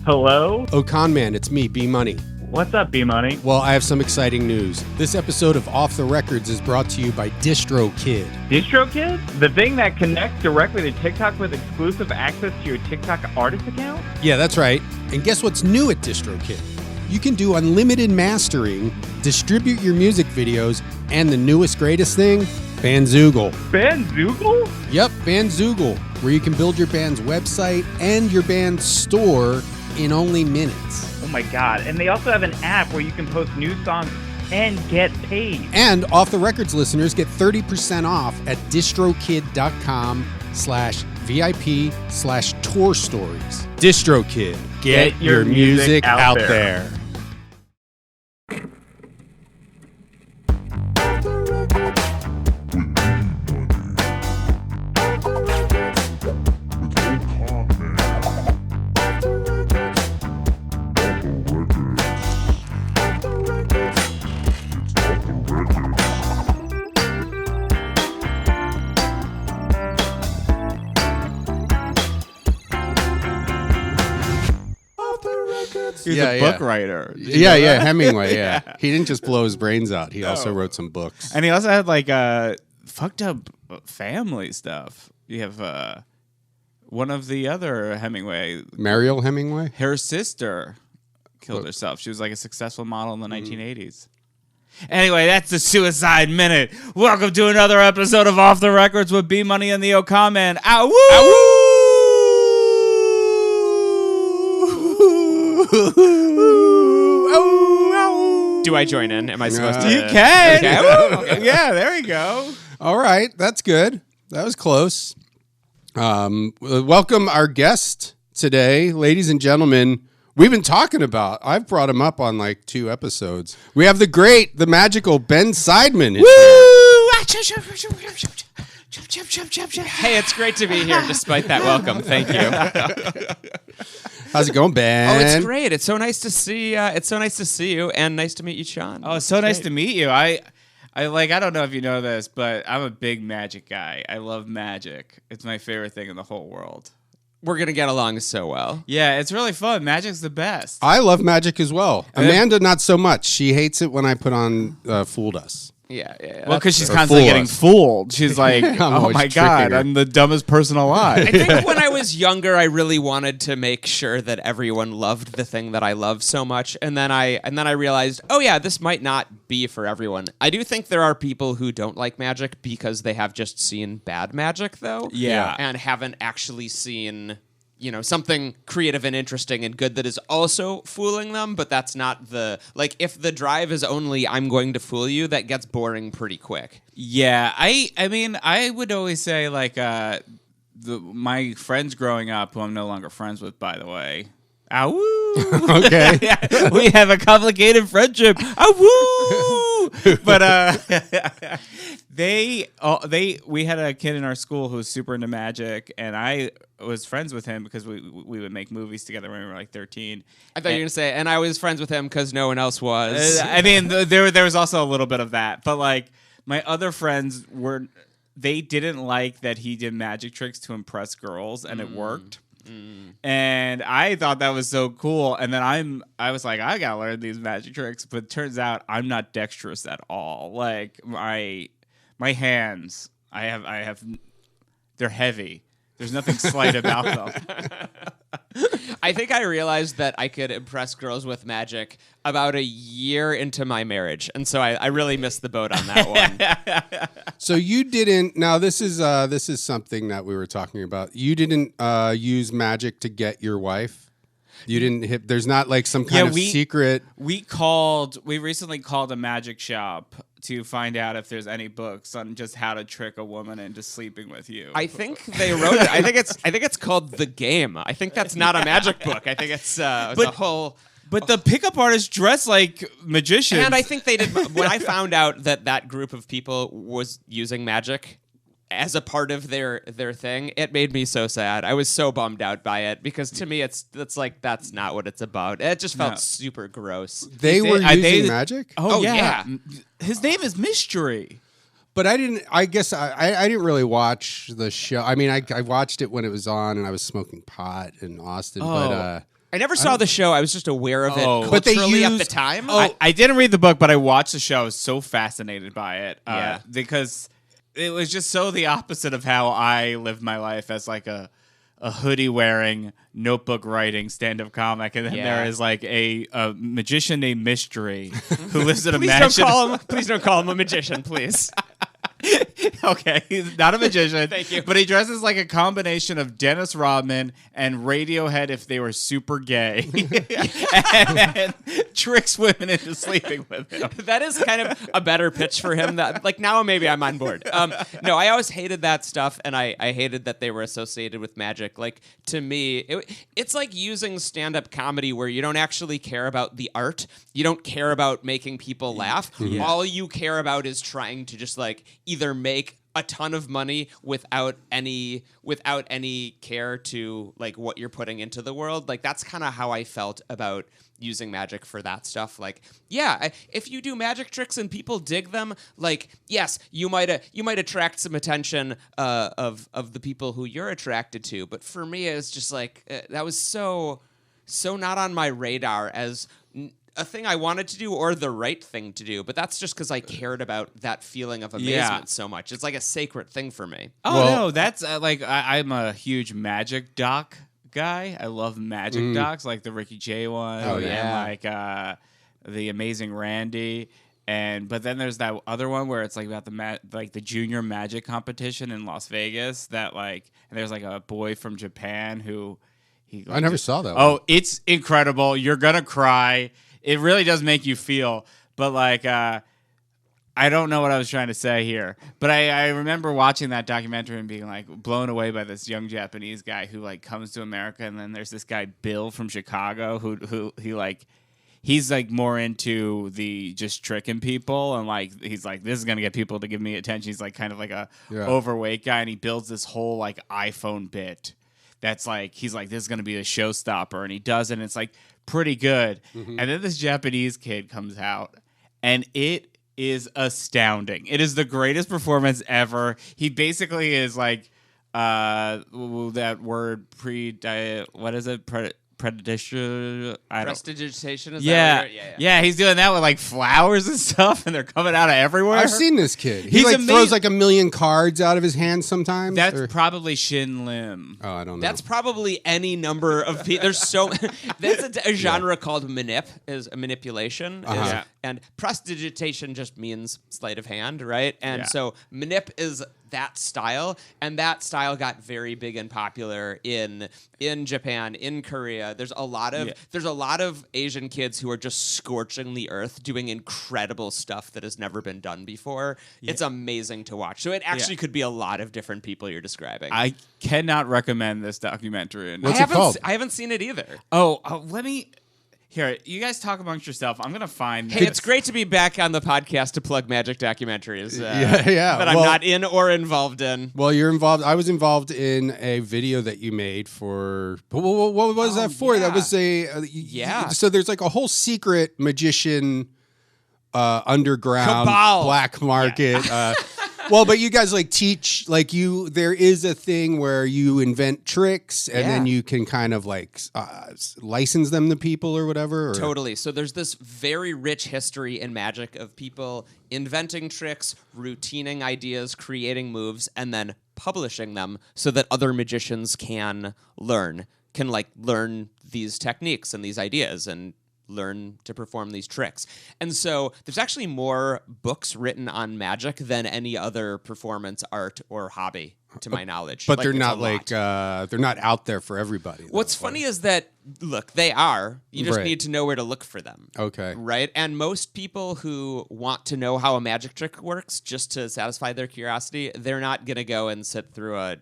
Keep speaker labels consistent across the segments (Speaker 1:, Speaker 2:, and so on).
Speaker 1: Hello?
Speaker 2: Oh, con man, it's me, B-Money.
Speaker 1: What's up, B-Money?
Speaker 2: Well, I have some exciting news. This episode of Off the Records is brought to you by DistroKid.
Speaker 1: DistroKid? The thing that connects directly to TikTok with exclusive access to your TikTok artist account?
Speaker 2: Yeah, that's right. And guess what's new at DistroKid? You can do unlimited mastering, distribute your music videos, and the newest, greatest thing, Bandzoogle.
Speaker 1: Bandzoogle?
Speaker 2: Yep, Bandzoogle, where you can build your band's website and your band's store in only minutes.
Speaker 1: Oh my god. And they also have an app where you can post new songs and get paid.
Speaker 2: And Off the Records listeners get 30% off at distrokid.com/VIP/tour stories. DistroKid. Get your music out there.
Speaker 3: He's a book writer.
Speaker 2: Yeah, Hemingway, yeah. He didn't just blow his brains out. He also wrote some books.
Speaker 3: And he also had like fucked up family stuff. You have one of the other Hemingway.
Speaker 2: Mariel Hemingway?
Speaker 3: Her sister killed herself. She was like a successful model in the 1980s. Anyway, that's the Suicide Minute. Welcome to another episode of Off the Records with B-Money and the O-Comment. Ow! Ow!
Speaker 4: Do I join in? Am I supposed to?
Speaker 3: You can.
Speaker 4: Okay.
Speaker 3: Yeah, there we go.
Speaker 2: All right, that's good. That was close. Welcome our guest today, ladies and gentlemen. We've been talking about, I've brought him up on like 2 episodes. We have the magical Ben Seidman.
Speaker 4: Hey, it's great to be here despite that welcome. Thank you.
Speaker 2: How's it going, Ben?
Speaker 4: Oh, it's great. It's so nice to see. It's so nice to see you, and nice to meet you, Sean.
Speaker 3: Oh, it's so nice to meet you. I don't know if you know this, but I'm a big magic guy. I love magic. It's my favorite thing in the whole world.
Speaker 4: We're gonna get along so well.
Speaker 3: Yeah, it's really fun. Magic's the best.
Speaker 2: I love magic as well. Amanda, not so much. She hates it when I put on Fooled Us.
Speaker 4: Yeah.
Speaker 3: Well, because she's constantly getting fooled. She's like, oh my God, I'm the dumbest person alive.
Speaker 4: I think when I was younger, I really wanted to make sure that everyone loved the thing that I love so much. And then I realized, oh yeah, this might not be for everyone. I do think there are people who don't like magic because they have just seen bad magic, though.
Speaker 3: Yeah.
Speaker 4: And haven't actually seen, something creative and interesting and good that is also fooling them, but that's not if the drive is only I'm going to fool you, that gets boring pretty quick.
Speaker 3: Yeah, I mean, I would always say my friends growing up, who I'm no longer friends with, by the way. Ow!
Speaker 2: Okay.
Speaker 3: We have a complicated friendship. Ow! But we had a kid in our school who was super into magic, and I was friends with him because we would make movies together when we were like 13.
Speaker 4: I thought you were going to say, and I was friends with him because no one else was.
Speaker 3: I mean, there was also a little bit of that, but like my other friends they didn't like that he did magic tricks to impress girls, and it worked. And I thought that was so cool. And then I was like, I gotta learn these magic tricks. But it turns out I'm not dexterous at all. Like my hands, I have, they're heavy. There's nothing slight about them.
Speaker 4: I think I realized that I could impress girls with magic about a year into my marriage, and so I really missed the boat on that one.
Speaker 2: So you didn't. Now this is something that we were talking about. You didn't use magic to get your wife. You didn't. There's not like some kind of secret.
Speaker 3: We recently called a magic shop to find out if there's any books on just how to trick a woman into sleeping with you.
Speaker 4: I think they wrote it. I think it's called The Game. I think that's not a magic book. I think it's the whole.
Speaker 3: But the pickup artists dress like magicians.
Speaker 4: And I think they did. When I found out that group of people was using magic as a part of their thing, it made me so sad. I was so bummed out by it because to me it's like that's not what it's about. It just felt super gross.
Speaker 2: They were using magic?
Speaker 3: Oh yeah. His name is Mystery.
Speaker 2: But I didn't. I guess I didn't really watch the show. I mean, I watched it when it was on, and I was smoking pot in Austin.
Speaker 3: Oh.
Speaker 2: But
Speaker 4: I never saw the show. I was just aware of it
Speaker 2: But they
Speaker 4: culturally at the
Speaker 2: used-
Speaker 4: time.
Speaker 3: I didn't read the book, but I watched the show. I was so fascinated by it.
Speaker 4: Yeah.
Speaker 3: Because it was just so the opposite of how I lived my life as like a hoodie wearing, notebook writing stand-up comic, and then there is like a magician named Mystery who lives in a mansion.
Speaker 4: Please don't call him a magician, please.
Speaker 3: Okay, he's not a magician.
Speaker 4: Thank you.
Speaker 3: But he dresses like a combination of Dennis Rodman and Radiohead if they were super gay, and tricks women into sleeping with him.
Speaker 4: That is kind of a better pitch for him. That like now maybe I'm on board. No, I always hated that stuff, and I hated that they were associated with magic. Like to me, it's like using stand-up comedy where you don't actually care about the art. You don't care about making people laugh.
Speaker 3: Yeah.
Speaker 4: All you care about is trying to just like either make a ton of money without any care to like what you're putting into the world. Like that's kind of how I felt about using magic for that stuff. Like, yeah, if you do magic tricks and people dig them, like, yes, you might attract some attention of the people who you're attracted to. But for me, it's just like that was so not on my radar as a thing I wanted to do or the right thing to do, but that's just because I cared about that feeling of amazement so much. It's like a sacred thing for me.
Speaker 3: Oh,
Speaker 2: Well-
Speaker 3: no, that's like I'm a huge magic doc guy. I love magic docs, like the Ricky Jay one.
Speaker 2: Oh,
Speaker 4: yeah.
Speaker 3: And like the Amazing Randy. But then there's that other one where it's like about the junior magic competition in Las Vegas. That like, and there's like a boy from Japan who
Speaker 2: I never saw that one.
Speaker 3: Oh, it's incredible. You're gonna cry. It really does make you feel. But like, I don't know what I was trying to say here. But I remember watching that documentary and being like blown away by this young Japanese guy who like comes to America, and then there's this guy Bill from Chicago who he's like more into the just tricking people, and like he's like, this is gonna get people to give me attention. He's like kind of like a overweight guy, and he builds this whole like iPhone bit that's like, he's like, this is gonna be a showstopper, and he does it, and it's like pretty good. And then this Japanese kid comes out, and it is astounding. It is the greatest performance ever. He basically is like that word what is it?
Speaker 4: Prestidigitation is
Speaker 3: Yeah.
Speaker 4: that what
Speaker 3: Yeah, he's doing that with like flowers and stuff, and they're coming out of everywhere.
Speaker 2: I've seen this kid. He
Speaker 3: He's
Speaker 2: like
Speaker 3: amazing.
Speaker 2: throws like a million cards out of his hands sometimes.
Speaker 3: That's
Speaker 2: or-
Speaker 3: probably Shin Lim.
Speaker 2: Oh, I don't know.
Speaker 4: That's probably any number of people. There's so that's a genre called is a manipulation,
Speaker 3: Yeah.
Speaker 4: and prestidigitation just means sleight of hand, right? And
Speaker 3: Yeah.
Speaker 4: so manip is that style, and that style got very big and popular in Japan, in Korea. There's a lot of Asian kids who are just scorching the earth, doing incredible stuff that has never been done before. It's amazing to watch. So it actually could be a lot of different people you're describing.
Speaker 3: I cannot recommend this documentary enough.
Speaker 2: What's it called?
Speaker 4: I haven't seen it either.
Speaker 3: Let me. Here, you guys talk amongst yourself. I'm gonna find.
Speaker 4: Hey, it's great to be back on the podcast to plug magic documentaries
Speaker 2: yeah.
Speaker 4: that I'm not in or involved in.
Speaker 2: Well, you're involved. I was involved in a video that you made for. What was that for?
Speaker 4: yeah.
Speaker 2: That was
Speaker 4: Yeah.
Speaker 2: So there's like a whole secret magician, underground
Speaker 4: Cabal.
Speaker 2: black market. Well, but you guys like teach like you. There is a thing where you invent tricks and then you can kind of like license them to people or whatever. Or?
Speaker 4: Totally. So there's this very rich history in magic of people inventing tricks, routining ideas, creating moves, and then publishing them so that other magicians can learn these techniques and these ideas and learn to perform these tricks. And so there's actually more books written on magic than any other performance art or hobby, to my knowledge.
Speaker 2: But
Speaker 4: Like,
Speaker 2: they're
Speaker 4: it's
Speaker 2: not
Speaker 4: a
Speaker 2: like
Speaker 4: lot.
Speaker 2: they're not out there for everybody. though.
Speaker 4: What's funny is that, look, they are. You just
Speaker 2: Right.
Speaker 4: need to know where to look for them.
Speaker 2: Okay.
Speaker 4: Right? And most people who want to know how a magic trick works just to satisfy their curiosity, they're not going to go and sit through a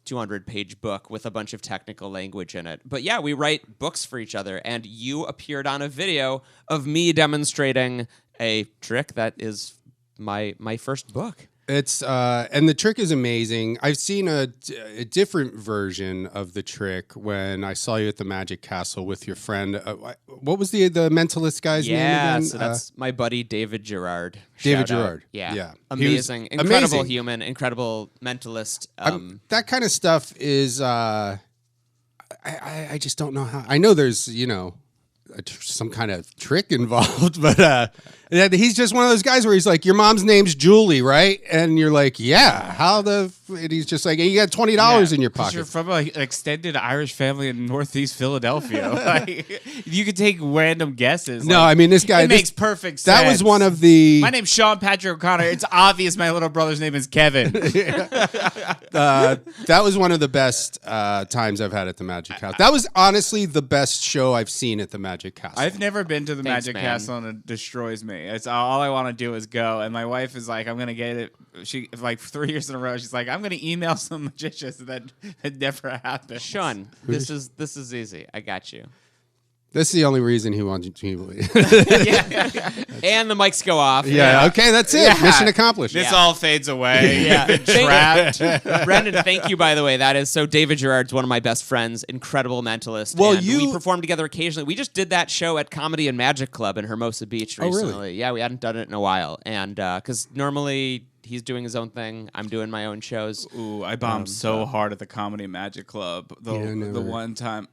Speaker 4: 200-page book with a bunch of technical language in it. But yeah, we write books for each other, and you appeared on a video of me demonstrating a trick that is my first book.
Speaker 2: It's and the trick is amazing. I've seen a different version of the trick when I saw you at the Magic Castle with your friend. What was the mentalist guy's name again?
Speaker 4: So that's my buddy David Gerard.
Speaker 2: David
Speaker 4: Shout out.
Speaker 2: Gerard.
Speaker 4: Yeah.
Speaker 2: Yeah. He was
Speaker 4: Amazing. Incredible
Speaker 2: amazing.
Speaker 4: human, incredible mentalist.
Speaker 2: That kind of stuff is. I just don't know how. I know there's some kind of trick involved, but he's just one of those guys where he's like, your mom's name's Julie, right? And you're like, yeah. How the? And he's just like, you got $20 in your pocket.
Speaker 3: You're from an extended Irish family in Northeast Philadelphia. Like, you could take random guesses.
Speaker 2: No, I mean this guy.
Speaker 3: It makes perfect sense.
Speaker 2: That was one of the.
Speaker 3: My name's Sean Patrick O'Connor. It's obvious my little brother's name is Kevin.
Speaker 2: That was one of the best times I've had at the Magic House. That was honestly the best show I've seen at the Magic Castle.
Speaker 3: I've never been to the
Speaker 4: Thanks,
Speaker 3: Magic
Speaker 4: man.
Speaker 3: Castle, and it destroys me. It's all I want to do is go. And my wife is like, I'm gonna get it. She like 3 years in a row. She's like, I'm gonna email some magicians that it never happened.
Speaker 4: Sean, this is easy. I got you.
Speaker 2: That's the only reason he wanted to.
Speaker 4: And the mics go off.
Speaker 2: Yeah. Okay, that's it.
Speaker 3: Yeah.
Speaker 2: Mission accomplished.
Speaker 3: This all fades away.
Speaker 4: Yeah.
Speaker 3: Trapped.
Speaker 4: Brendan, thank you, by the way. That is so. David Gerard's one of my best friends, incredible mentalist.
Speaker 2: Well,
Speaker 4: and we perform together occasionally. We just did that show at Comedy and Magic Club in Hermosa Beach recently.
Speaker 2: really?
Speaker 4: Yeah, we hadn't done it in a while, and because normally he's doing his own thing, I'm doing my own shows.
Speaker 3: Ooh, I bombed so hard at the Comedy Magic Club. The one time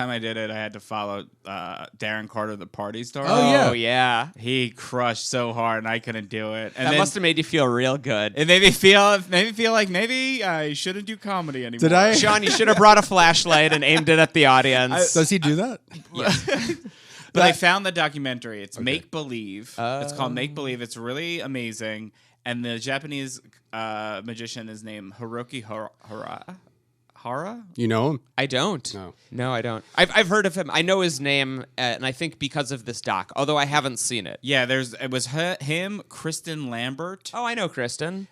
Speaker 3: I did it, I had to follow Darren Carter, the party star.
Speaker 4: Oh yeah.
Speaker 3: He crushed so hard, and I couldn't do it. And
Speaker 4: That
Speaker 3: then,
Speaker 4: must have made you feel real good.
Speaker 3: it made me feel like maybe I shouldn't do comedy anymore.
Speaker 2: Did I?
Speaker 4: Sean, you should have brought a flashlight and aimed it at the audience.
Speaker 2: Does he do that?
Speaker 3: But I found the documentary. It's Make Believe. It's called Make Believe. It's really amazing. And the Japanese magician is named Hiroki Hara.
Speaker 2: You know him?
Speaker 4: I don't.
Speaker 2: No.
Speaker 4: I don't. I've heard of him. I know his name, and I think because of this doc, although I haven't seen it.
Speaker 3: Yeah, it was him, Kristen Lambert.
Speaker 4: Oh, I know Kristen.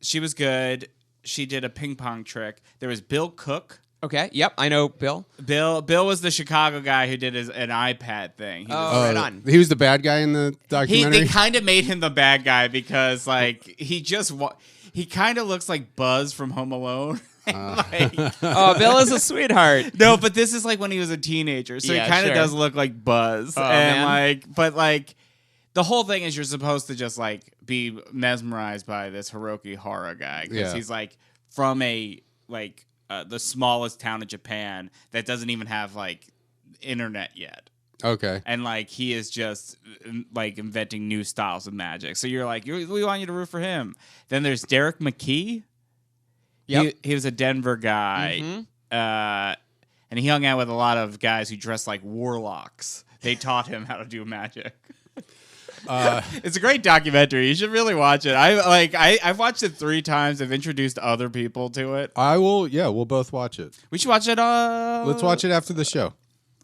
Speaker 3: She was good. She did a ping pong trick. There was Bill Cook.
Speaker 4: Okay. Yep, I know Bill.
Speaker 3: Bill was the Chicago guy who did an iPad thing. He was,
Speaker 4: Right on.
Speaker 2: He was the bad guy in the documentary.
Speaker 3: they kind of made him the bad guy because like he kind of looks like Buzz from Home Alone.
Speaker 4: Oh, Bill is a sweetheart.
Speaker 3: No, but this is like when he was a teenager, so
Speaker 4: Yeah,
Speaker 3: he kind of
Speaker 4: sure.
Speaker 3: does look like Buzz.
Speaker 4: Oh,
Speaker 3: and
Speaker 4: man.
Speaker 3: the whole thing is you're supposed to just like be mesmerized by this Hiroki Hara guy because he's like from the smallest town in Japan that doesn't even have like internet yet.
Speaker 2: Okay.
Speaker 3: And like he is just like inventing new styles of magic. So you're like, we want you to root for him. Then there's Derek McKee.
Speaker 4: Yep.
Speaker 3: He was a Denver guy. And he hung out with a lot of guys who dressed like warlocks. They taught him how to do magic. It's a great documentary. You should really watch it. I've watched it 3 times. I've introduced other people to it.
Speaker 2: I will. Yeah, we'll both watch it.
Speaker 3: We should watch it.
Speaker 2: Let's watch it after the show.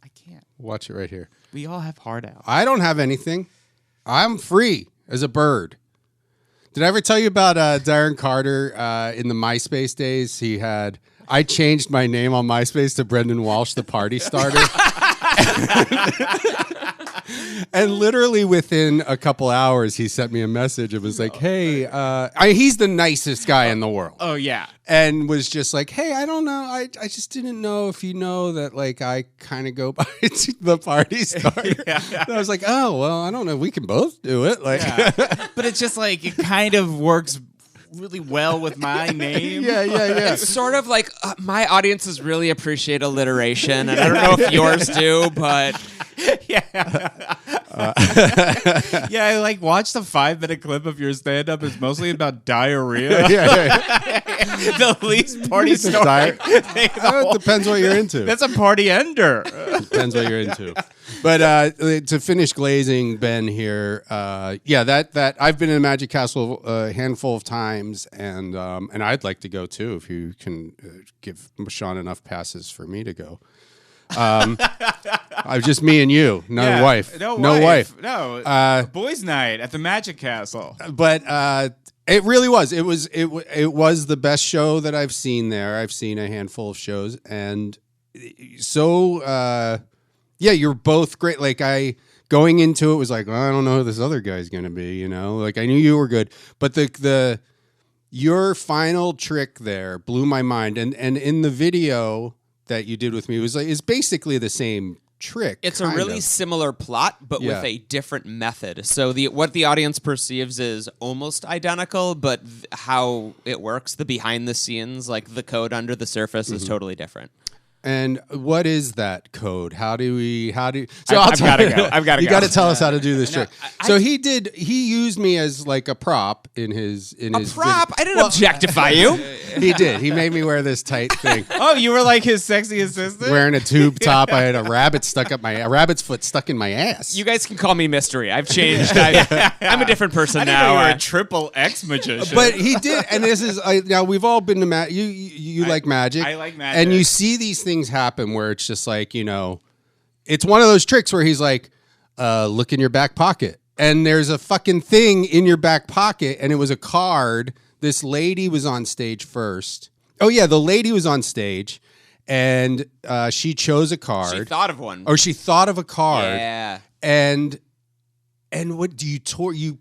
Speaker 3: I can't.
Speaker 2: Watch it right here.
Speaker 3: We all have hard out.
Speaker 2: I don't have anything. I'm free as a bird. Did I ever tell you about Darren Carter in the MySpace days? I changed my name on MySpace to Brendan Walsh, the party starter. And literally within a couple hours, he sent me a message. It was like, hey, he's the nicest guy in the world.
Speaker 3: Oh, yeah.
Speaker 2: And was just like, hey, I don't know. I just didn't know if you know that, like, I kind of go by the party starter. And I was like, oh, well, I don't know. We can both do it. Like,
Speaker 3: But it's just like, it kind of works really well with my name.
Speaker 2: yeah.
Speaker 4: It's sort of like my audiences really appreciate alliteration, and I don't know if yours do, but
Speaker 3: Yeah, I like watched a 5-minute clip of your stand-up. It's mostly about diarrhea. The least party story.
Speaker 2: It depends what you're into.
Speaker 3: That's a party ender.
Speaker 2: Depends what you're into. But to finish glazing Ben here, that I've been in Magic Castle a handful of times, and I'd like to go too if you can give Sean enough passes for me to go. Just me and you, no wife,
Speaker 3: No
Speaker 2: wife.
Speaker 3: No, boys' night at the Magic Castle.
Speaker 2: But it really was. It was the best show that I've seen there. I've seen a handful of shows, and so you're both great. Like going into it was like, well, I don't know who this other guy's gonna be. You know, like I knew you were good, but your final trick there blew my mind, and in the video that you did with me is basically the same trick.
Speaker 4: it's a really similar plot, but with a different method. So what the audience perceives is almost identical, but how it works, the behind the scenes, like the code under the surface, is totally different.
Speaker 2: And what is that code? How do? So
Speaker 3: I've gotta go. I've gotta
Speaker 2: You
Speaker 3: go.
Speaker 2: got to tell us how to do this trick. So he used me as like a prop in his
Speaker 4: Prop? I didn't objectify you.
Speaker 2: He did. He made me wear this tight thing.
Speaker 3: Oh, you were like his sexy assistant?
Speaker 2: Wearing a tube top. I had a rabbit's foot stuck in my ass.
Speaker 4: You guys can call me Mystery. I've changed. I'm a different person
Speaker 3: I didn't
Speaker 4: now.
Speaker 3: know you were a triple X magician.
Speaker 2: But he did, and this is now we've all been to you like magic.
Speaker 3: I like magic.
Speaker 2: And you see these things happen where it's just like, it's one of those tricks where he's like, look in your back pocket. And there's a fucking thing in your back pocket, and it was a card. This lady was on stage first. Oh, yeah, the lady was on stage, and she chose a card.
Speaker 4: She thought of one.
Speaker 2: Or she thought of a card.
Speaker 4: Yeah.
Speaker 2: And what do you you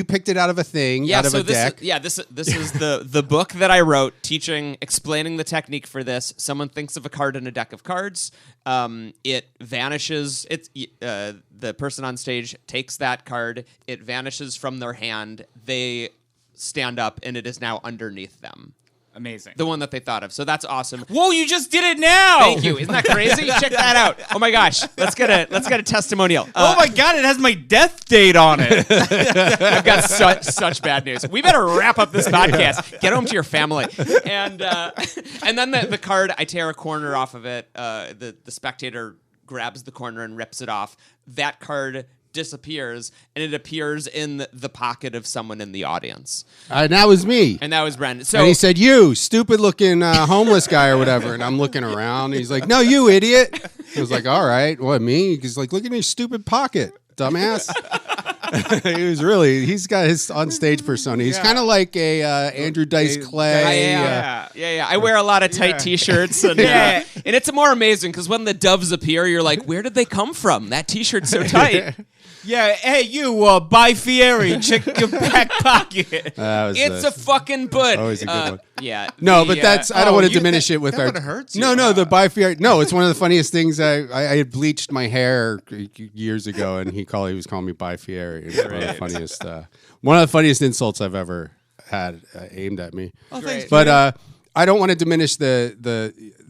Speaker 2: picked it out of a thing, out of a deck?
Speaker 4: This is the book that I wrote explaining the technique for this. Someone thinks of a card in a deck of cards. It vanishes. The person on stage takes that card. It vanishes from their hand. They stand up, and it is now underneath them.
Speaker 3: Amazing.
Speaker 4: The one that they thought of. So that's awesome.
Speaker 3: Whoa, you just did it now.
Speaker 4: Thank you. Isn't that crazy? Check that out. Oh my gosh. Let's get a testimonial.
Speaker 3: Oh my God, it has my death date on it.
Speaker 4: I've got such bad news. We better wrap up this podcast. Get home to your family. And then the card, I tear a corner off of it. The spectator grabs the corner and rips it off. That card disappears, and it appears in the pocket of someone in the audience.
Speaker 2: And that was me.
Speaker 4: And that was Brendan. So
Speaker 2: And he said, "You stupid looking homeless guy or whatever." And I'm looking around. And he's like, "No, you idiot." I was like, "All right, what, me?" He's like, "Look at your stupid pocket, dumbass." He's got his on stage persona. He's kind of like a Andrew Dice Clay.
Speaker 4: Yeah. I wear a lot of tight T-shirts, and and it's more amazing because when the doves appear, you're like, "Where did they come from? That T-shirt's so tight."
Speaker 3: Yeah, hey, you, By Fieri, check your back pocket.
Speaker 4: It's a fucking bud.
Speaker 2: Always a good one.
Speaker 4: Yeah.
Speaker 2: No, but that's, I don't want to diminish it with
Speaker 5: that
Speaker 2: our.
Speaker 5: one hurts you.
Speaker 2: No, the Bifieri. No, it's one of the funniest things. I had bleached my hair years ago, and he was calling me Bifieri. It's one of the funniest insults I've ever had aimed at me.
Speaker 3: Oh, thanks.
Speaker 2: But I don't want to diminish the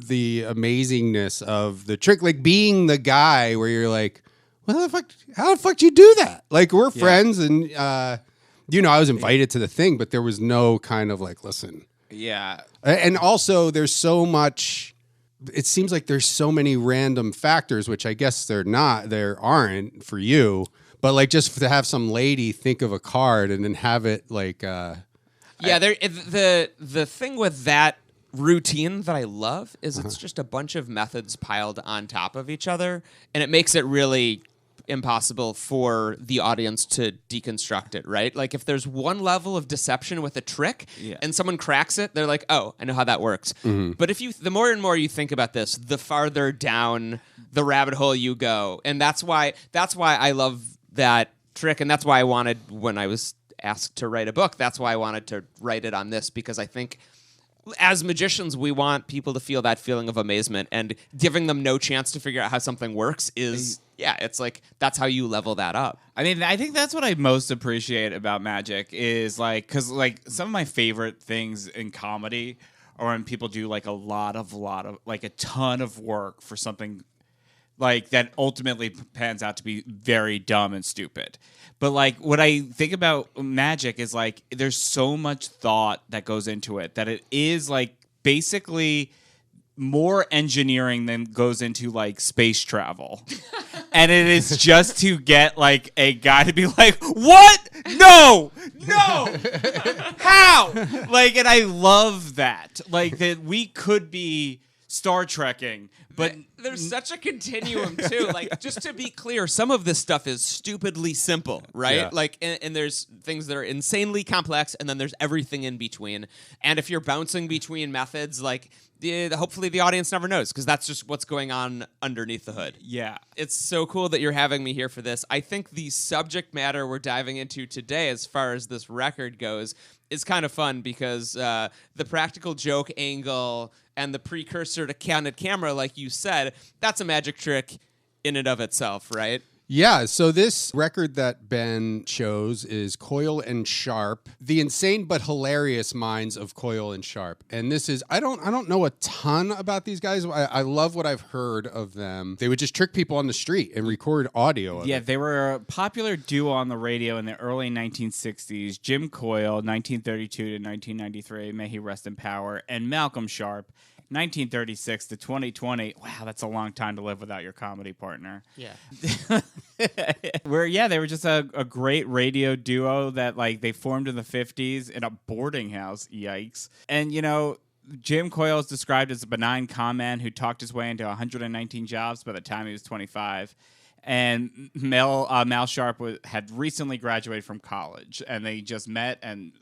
Speaker 2: amazingness of the trick, like being the guy where you're like, how the fuck do you do that? Like, we're friends, and I was invited to the thing, but there was no kind of like, listen.
Speaker 3: Yeah.
Speaker 2: And also, there's so much. It seems like there's so many random factors, which I guess there aren't for you. But like, just to have some lady think of a card and then have it like. The
Speaker 4: thing with that routine that I love is it's just a bunch of methods piled on top of each other, and it makes it really impossible for the audience to deconstruct it, right? Like, if there's one level of deception with a trick and someone cracks it, they're like, "Oh, I know how that works." But the more and more you think about this, the farther down the rabbit hole you go. And that's why I love that trick, and that's why I wanted, when I was asked to write a book, that's why I wanted to write it on this, because I think as magicians, we want people to feel that feeling of amazement, and giving them no chance to figure out how something works is, it's like, that's how you level that up.
Speaker 3: I mean, I think that's what I most appreciate about magic is like, because like some of my favorite things in comedy are when people do like a lot of like a ton of work for something like that ultimately pans out to be very dumb and stupid. But like, what I think about magic is like, there's so much thought that goes into it that it is like basically more engineering than goes into like space travel. And it is just to get like a guy to be like, "What? No, how?" Like, and I love that. Like, that we could be Star Trekking, but
Speaker 4: there's such a continuum too. Like, just to be clear, some of this stuff is stupidly simple, right?
Speaker 2: Yeah.
Speaker 4: Like, and there's things that are insanely complex, and then there's everything in between. And if you're bouncing between methods, like, hopefully the audience never knows, because that's just what's going on underneath the hood.
Speaker 3: yeah.
Speaker 4: It's so cool that you're having me here for this. I think the subject matter we're diving into today, as far as this record goes, is kind of fun, because the practical joke angle and the precursor to candid camera, like you said, that's a magic trick in and of itself, right?
Speaker 2: Yeah, so this record that Ben chose is Coyle and Sharpe, the insane but hilarious minds of Coyle and Sharpe. And this is I don't know a ton about these guys. I love what I've heard of them. They would just trick people on the street and record audio of
Speaker 3: Yeah,
Speaker 2: it.
Speaker 3: they were a popular duo on the radio in the early 1960s. Jim Coyle, 1932 to 1993, may he rest in power, and Malcolm Sharpe, 1936 to 2020. Wow, that's a long time to live without your comedy partner.
Speaker 4: Yeah.
Speaker 3: They were just a great radio duo that like they formed in the 50s in a boarding house. Yikes. And Jim Coyle is described as a benign con man who talked his way into 119 jobs by the time he was 25. And Mal Sharpe had recently graduated from college, and they just met and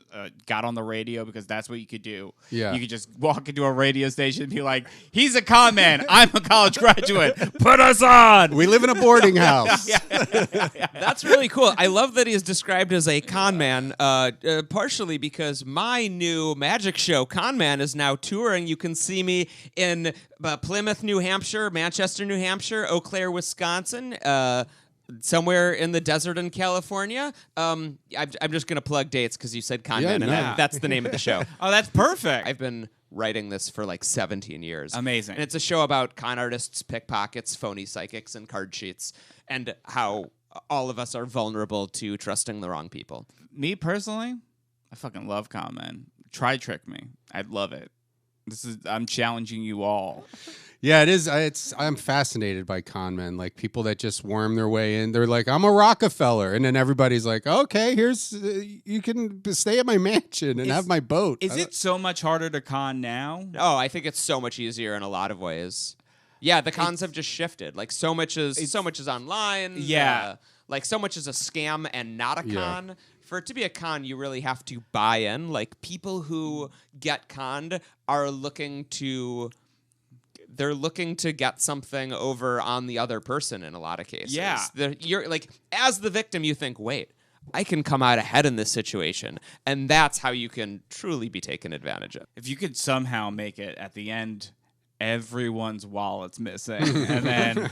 Speaker 3: got on the radio because that's what you could do.
Speaker 2: Yeah.
Speaker 3: You could just walk into a radio station and be like, he's a con man, I'm a college graduate, put us on!
Speaker 2: We live in a boarding house.
Speaker 4: That's really cool. I love that he is described as a con man, partially because my new magic show, Con Man, is now touring. You can see me in Plymouth, New Hampshire, Manchester, New Hampshire, Eau Claire, Wisconsin, somewhere in the desert in California. I'm just going to plug dates because you said Con Man, and that's the name of the show.
Speaker 3: Oh, that's perfect.
Speaker 4: I've been writing this for like 17 years.
Speaker 3: Amazing.
Speaker 4: And it's a show about con artists, pickpockets, phony psychics, and card cheats, and how all of us are vulnerable to trusting the wrong people.
Speaker 3: Me personally, I fucking love con man. Try trick me. I'd love it. I'm challenging you all.
Speaker 2: Yeah, it is. I'm fascinated by con men, like people that just worm their way in. They're like, I'm a Rockefeller, and then everybody's like, okay, here's you can stay at my mansion and have my boat.
Speaker 3: Is it so much harder to con now?
Speaker 4: Oh, I think it's so much easier in a lot of ways. Yeah, the cons have just shifted. Like so much is online.
Speaker 3: Yeah.
Speaker 4: Like so much is a scam and not a con. For it to be a con, you really have to buy in. Like people who get conned are looking to get something over on the other person in a lot of cases.
Speaker 3: Yeah.
Speaker 4: You're like, as the victim, you think, wait, I can come out ahead in this situation. And that's how you can truly be taken advantage of.
Speaker 3: If you could somehow make it at the end, everyone's wallet's missing, and then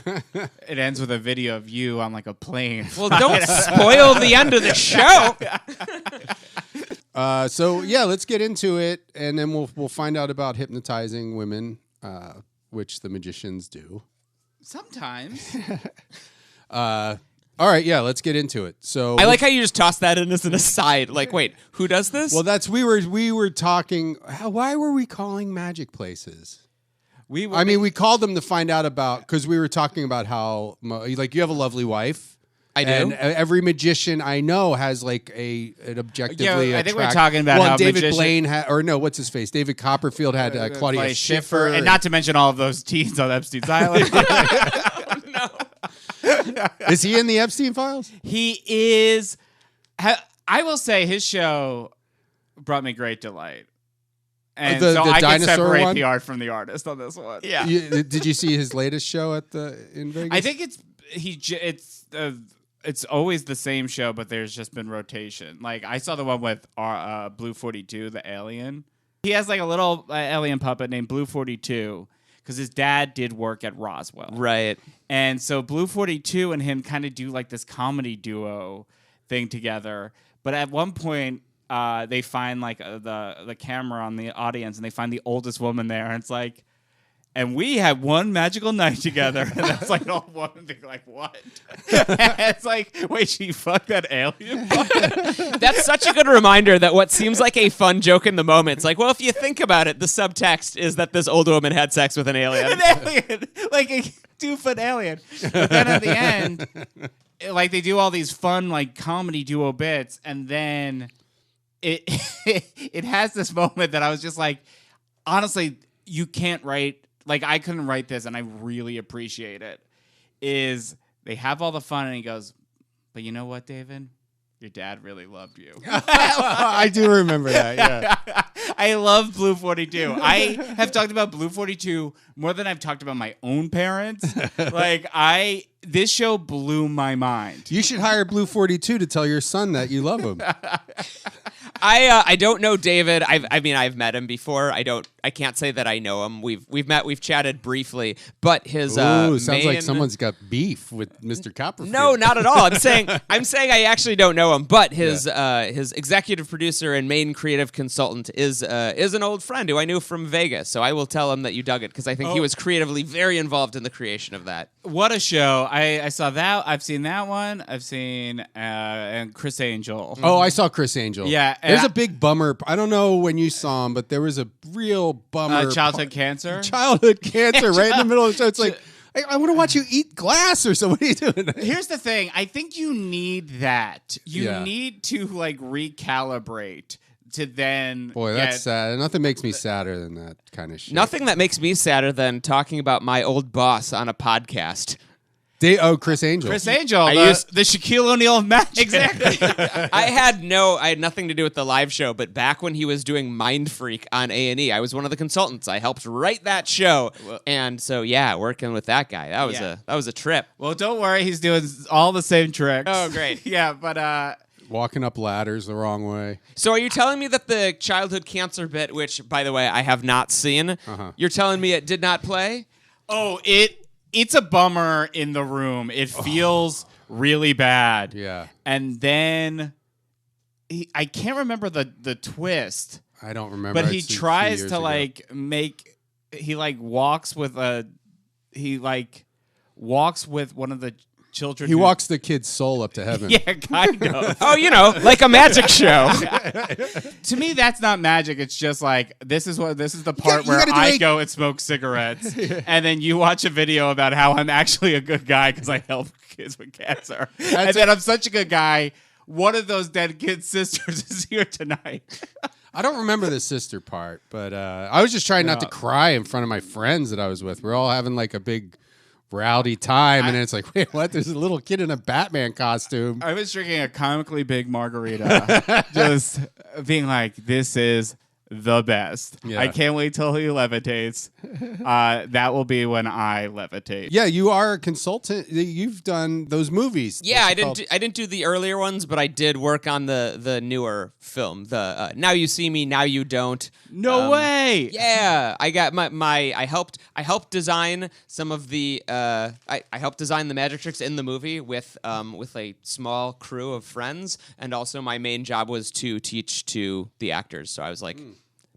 Speaker 3: it ends with a video of you on like a plane.
Speaker 4: Well, don't spoil the end of the show.
Speaker 2: So yeah, let's get into it, and then we'll find out about hypnotizing women, which the magicians do.
Speaker 3: Sometimes.
Speaker 2: All right, yeah, let's get into it. So
Speaker 4: I like how you just toss that in as an aside. Like, wait, who does this?
Speaker 2: Well, we were talking. Why were we calling magic places? We called them to find out about, because we were talking about how like you have a lovely wife.
Speaker 4: I do.
Speaker 2: And every magician I know has like an objectively.
Speaker 3: I think we're talking about how
Speaker 2: David Blaine what's his face? David Copperfield had Claudia Schiffer,
Speaker 3: and not to mention all of those teens on Epstein's Island.
Speaker 4: No.
Speaker 2: Is he in the Epstein files?
Speaker 3: He is. I will say his show brought me great delight. And
Speaker 2: The
Speaker 3: so I can
Speaker 2: dinosaur
Speaker 3: separate
Speaker 2: one?
Speaker 3: the art from the artist on this one.
Speaker 4: Yeah.
Speaker 2: Did you see his latest show in Vegas?
Speaker 3: I think it's always the same show, but there's just been rotation. Like I saw the one with Blue 42, the alien. He has like a little alien puppet named Blue 42 because his dad did work at Roswell.
Speaker 4: Right.
Speaker 3: And so Blue 42 and him kind of do like this comedy duo thing together. But at one point, they find like the camera on the audience, and they find the oldest woman there, and it's like, and we had one magical night together. And that's like an old woman being like, what? It's like, wait, she fucked that alien?
Speaker 4: That's such a good reminder that what seems like a fun joke in the moment, it's like, well, if you think about it, the subtext is that this old woman had sex with an alien.
Speaker 3: An alien, like a 2-foot alien. But then at the end, like they do all these fun like comedy duo bits, and then it has this moment that I was just like, honestly, you can't write. Like, I couldn't write this, and I really appreciate it, is they have all the fun, and he goes, but you know what, David? Your dad really loved you.
Speaker 2: I do remember that, yeah.
Speaker 3: I love Blue 42. I have talked about Blue 42 more than I've talked about my own parents. This show blew my mind.
Speaker 2: You should hire Blue 42 to tell your son that you love him.
Speaker 4: I don't know David. I've met him before. I don't I can't say that I know him. We've met, we've chatted briefly, but his
Speaker 2: Ooh, sounds like
Speaker 4: main-
Speaker 2: someone's got beef with Mr. Copperfield.
Speaker 4: No, not at all. I'm saying I actually don't know him, but his executive producer and main creative consultant is an old friend who I knew from Vegas. So I will tell him that you dug it because I think he was creatively very involved in the creation of that.
Speaker 3: What a show! I saw that. I've seen that one. I've seen and Chris Angel.
Speaker 2: Oh, I saw Chris Angel.
Speaker 3: Yeah,
Speaker 2: There's a big bummer. I don't know when you saw him, but there was a real bummer.
Speaker 3: Childhood cancer.
Speaker 2: Childhood cancer right in the middle of the show. It's like, I want to watch you eat glass or something. What are you doing?
Speaker 3: Here's the thing. I think you need that. You
Speaker 2: Yeah.
Speaker 3: need to like recalibrate to then.
Speaker 2: Boy, that's sad. Nothing makes me sadder than that kind of shit.
Speaker 4: Nothing that makes me sadder than talking about my old boss on a podcast.
Speaker 2: Chris Angel.
Speaker 3: Chris Angel,
Speaker 4: I
Speaker 3: the
Speaker 4: used-
Speaker 3: Shaquille O'Neal of magic.
Speaker 4: Exactly. I had nothing to do with the live show, but back when he was doing Mind Freak on A&E, I was one of the consultants. I helped write that show, and so working with that guy, that was a trip.
Speaker 3: Well, don't worry. He's doing all the same tricks.
Speaker 4: Oh, great.
Speaker 3: Yeah, but
Speaker 2: Walking up ladders the wrong way.
Speaker 4: So are you telling me that the childhood cancer bit, which by the way I have not seen, you're telling me it did not play?
Speaker 3: oh, it's a bummer in the room. It feels really bad.
Speaker 2: Yeah.
Speaker 3: And then I can't remember the twist,
Speaker 2: I don't remember.
Speaker 3: but
Speaker 2: I'd
Speaker 3: he
Speaker 2: seen a few
Speaker 3: tries
Speaker 2: years
Speaker 3: to
Speaker 2: ago.
Speaker 3: walks with one of the children.
Speaker 2: He walks the kid's soul up to heaven.
Speaker 3: Yeah, kind of.
Speaker 4: Oh, like a magic show.
Speaker 3: To me, that's not magic. It's just like this is the part
Speaker 2: you
Speaker 3: where
Speaker 2: gotta do
Speaker 3: I
Speaker 2: a-
Speaker 3: go and smoke cigarettes, and then you watch a video about how I'm actually a good guy because I help kids with cancer, and then I'm such a good guy. One of those dead kids' sisters is here tonight.
Speaker 2: I don't remember the sister part, but I was just trying not to cry in front of my friends that I was with. We're all having like a big rowdy time, and then it's like, wait, what? There's a little kid in a Batman costume.
Speaker 3: I was drinking a comically big margarita, just being like, "This is the best.
Speaker 2: Yeah.
Speaker 3: I can't wait till he levitates. That will be when I levitate."
Speaker 2: Yeah, you are a consultant. You've done those movies.
Speaker 4: Yeah,
Speaker 2: What's it
Speaker 4: I didn't do the earlier ones, but I did work on the newer film. The Now You See Me, Now You Don't.
Speaker 3: No way.
Speaker 4: Yeah, I got I helped design some of the I helped design the magic tricks in the movie with a small crew of friends, and also my main job was to teach to the actors. So I was like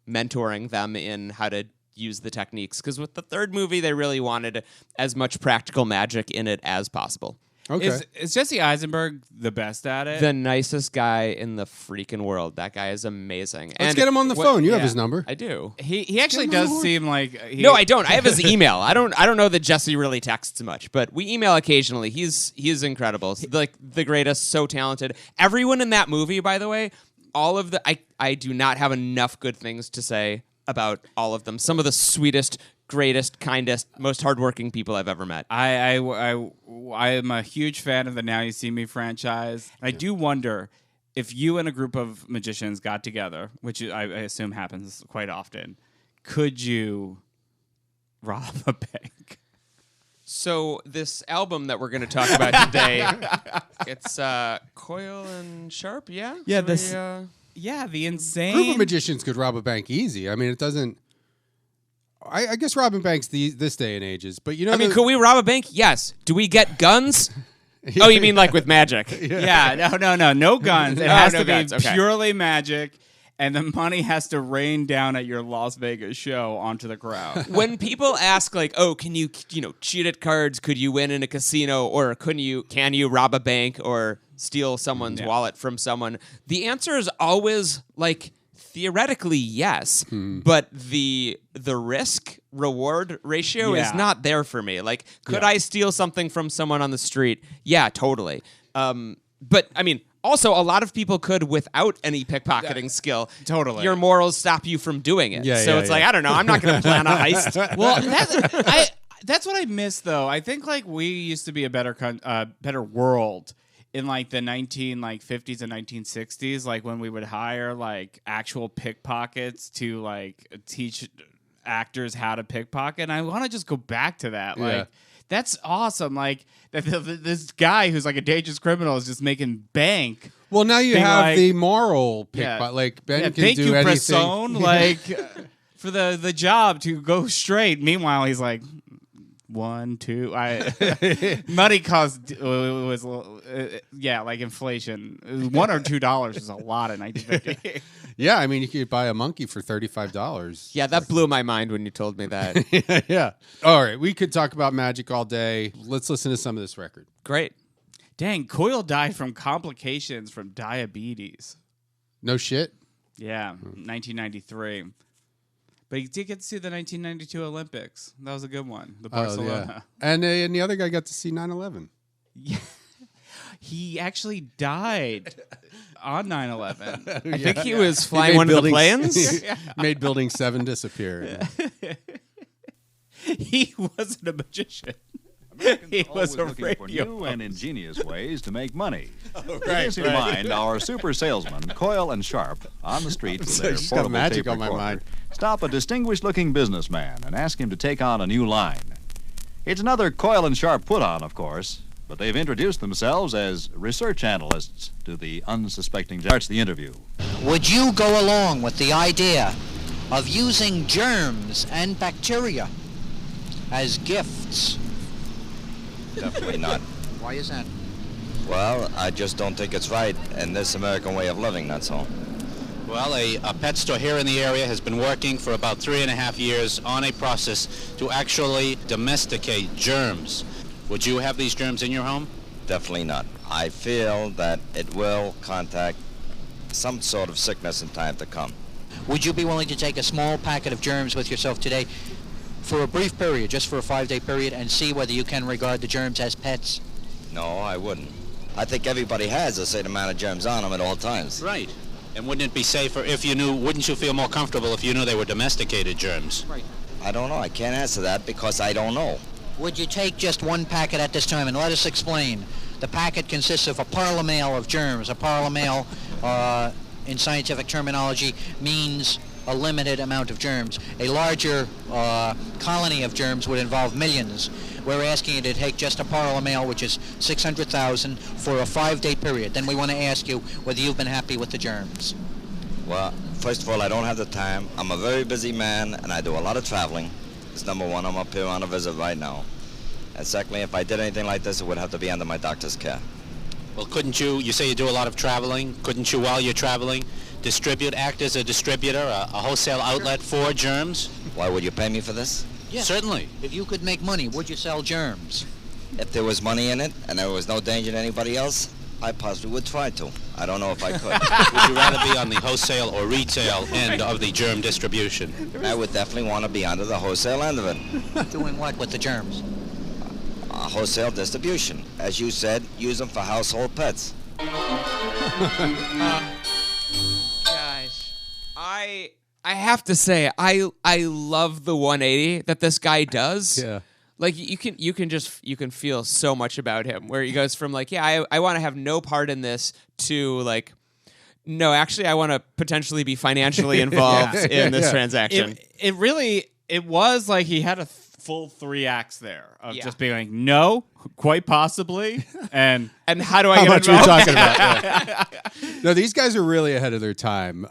Speaker 4: mentoring them in how to use the techniques, because with the third movie they really wanted as much practical magic in it as possible.
Speaker 2: Okay.
Speaker 3: Is Jesse Eisenberg the best at it?
Speaker 4: The nicest guy in the freaking world. That guy is amazing.
Speaker 2: Let's get him on the phone. You have
Speaker 3: yeah.
Speaker 2: his number.
Speaker 4: I do.
Speaker 3: He actually
Speaker 2: Give him a
Speaker 3: does
Speaker 2: horn.
Speaker 3: seem like
Speaker 4: No, I don't. I have his email. I don't know that Jesse really texts much, but we email occasionally. He's incredible. He's like the greatest, so talented. Everyone in that movie, by the way, all of the I do not have enough good things to say about all of them. Some of the sweetest, greatest, kindest, most hardworking people I've ever met.
Speaker 3: I am a huge fan of the Now You See Me franchise. And I do wonder if you and a group of magicians got together, which I assume happens quite often, could you rob a bank?
Speaker 4: So this album that we're going to talk about today, it's Coyle and Sharpe, yeah?
Speaker 3: Yeah,
Speaker 4: So
Speaker 3: this-
Speaker 4: we,
Speaker 3: Yeah, the
Speaker 2: Group
Speaker 3: insane.
Speaker 2: of magicians could rob a bank easy. I mean, it doesn't. I guess robbing banks this day and age is, but you know.
Speaker 4: I mean, could we rob a bank? Yes. Do we get guns? Oh, you mean like with magic?
Speaker 3: Yeah, no guns. It
Speaker 4: Oh,
Speaker 3: has
Speaker 4: no
Speaker 3: to be
Speaker 4: guns, okay.
Speaker 3: purely magic, and the money has to rain down at your Las Vegas show onto the crowd.
Speaker 4: When people ask like, "Oh, can you cheat at cards? Could you win in a casino, or can you rob a bank or steal someone's wallet from someone?" The answer is always like theoretically yes, but the risk reward ratio is
Speaker 3: Yeah.
Speaker 4: not there for me. Like, could I steal something from someone on the street? Yeah, totally. But I mean, also a lot of people could without any pickpocketing skill.
Speaker 3: Totally.
Speaker 4: Your morals stop you from doing it.
Speaker 2: Yeah,
Speaker 4: so
Speaker 2: yeah,
Speaker 4: it's
Speaker 2: yeah.
Speaker 4: like, I don't know, I'm not going to plan a heist.
Speaker 3: Well, that's what I miss though. I think like we used to be a better world in like the 50s and 1960s, like when we would hire like actual pickpockets to like teach actors how to pickpocket. And I want to just go back to that.
Speaker 2: Yeah.
Speaker 3: Like that's awesome. Like this guy who's like a dangerous criminal is just making bank.
Speaker 2: Well, now you
Speaker 3: being
Speaker 2: have
Speaker 3: like-
Speaker 2: the moral
Speaker 3: Yeah.
Speaker 2: pickpocket. Like Ben
Speaker 3: Yeah,
Speaker 2: can
Speaker 3: thank
Speaker 2: do
Speaker 3: you,
Speaker 2: anything.
Speaker 3: Bresson. Like for the job to go straight. Meanwhile, he's like, 1, 2. Money cost was like inflation. $1 or $2 is a lot in 1950.
Speaker 2: Yeah, I mean, you could buy a monkey for $35.
Speaker 4: Yeah, that blew my mind when you told me that.
Speaker 2: Yeah. All right, we could talk about magic all day. Let's listen to some of this record.
Speaker 4: Great.
Speaker 3: Dang, Coyle died from complications from diabetes.
Speaker 2: No shit.
Speaker 3: Yeah, 1993. But he did get to see the 1992 Olympics. That was a good one. The Barcelona.
Speaker 2: And the other guy got to see 9/11.
Speaker 3: Yeah. He actually died on 9/11.
Speaker 4: I think he was flying one of the planes.
Speaker 2: Made Building 7 disappear.
Speaker 3: He wasn't a magician. He was a
Speaker 5: looking for
Speaker 3: radio
Speaker 5: new and
Speaker 3: host.
Speaker 5: ingenious ways to make money. With
Speaker 2: right,
Speaker 5: this in mind, our super salesman, Coyle and Sharpe, on the street with
Speaker 2: So
Speaker 5: their
Speaker 2: just got
Speaker 5: portable
Speaker 2: magic
Speaker 5: tape
Speaker 2: on my
Speaker 5: recorder,
Speaker 2: mind.
Speaker 5: stop a distinguished-looking businessman and ask him to take on a new line. It's another Coyle and Sharpe put-on, of course, but they've introduced themselves as research analysts to the unsuspecting. Starts the interview.
Speaker 6: Would you go along with the idea of using germs and bacteria as gifts?
Speaker 7: Definitely not.
Speaker 6: Why is that?
Speaker 7: Well, I just don't think it's right in this American way of living, that's all.
Speaker 8: Well, a pet store here in the area has been working for about 3.5 years on a process to actually domesticate germs. Would you have these germs in your home?
Speaker 7: Definitely not. I feel that it will contact some sort of sickness in time to come.
Speaker 6: Would you be willing to take a small packet of germs with yourself today for a brief period, just for a 5-day period, and see whether you can regard the germs as pets?
Speaker 7: No, I wouldn't. I think everybody has a certain amount of germs on them at all times.
Speaker 8: Right. And wouldn't it be safer if you knew, wouldn't you feel more comfortable if you knew they were domesticated germs?
Speaker 6: Right.
Speaker 7: I don't know. I can't answer that because I don't know.
Speaker 6: Would you take just one packet at this time, and let us explain. The packet consists of a parle-male of germs. A parle-male, in scientific terminology, means a limited amount of germs. A larger colony of germs would involve millions. We're asking you to take just a parle-male, which is 600,000, for a 5-day period. Then we want to ask you whether you've been happy with the germs.
Speaker 7: Well, first of all, I don't have the time. I'm a very busy man, and I do a lot of traveling. It's number one. I'm up here on a visit right now. And secondly, if I did anything like this, it would have to be under my doctor's care.
Speaker 8: Well, couldn't you say you do a lot of traveling, couldn't you, while you're traveling, act as a distributor, a wholesale outlet for germs?
Speaker 7: Why, would you pay me for this?
Speaker 6: Yes.
Speaker 8: Certainly.
Speaker 6: If you could make money, would you sell germs?
Speaker 7: If there was money in it and there was no danger to anybody else, I possibly would try to. I don't know if I could.
Speaker 8: Would you rather be on the wholesale or retail end of the germ distribution?
Speaker 7: I would definitely want to be under the wholesale end of it.
Speaker 6: Doing what with the germs?
Speaker 7: Wholesale distribution. As you said, use them for household pets.
Speaker 4: Gosh, I have to say, I love the 180 that this guy does.
Speaker 2: Yeah.
Speaker 4: Like you can feel so much about him, where he goes from like, yeah, I want to have no part in this, to like, no, actually I want to potentially be financially involved in this transaction.
Speaker 3: It was like he had a full 3 acts there of
Speaker 4: Yeah.
Speaker 3: just being like, no, quite possibly, and
Speaker 4: how do I
Speaker 2: How
Speaker 4: get
Speaker 2: much are you
Speaker 4: involved?
Speaker 2: talking about? Yeah. No, these guys are really ahead of their time.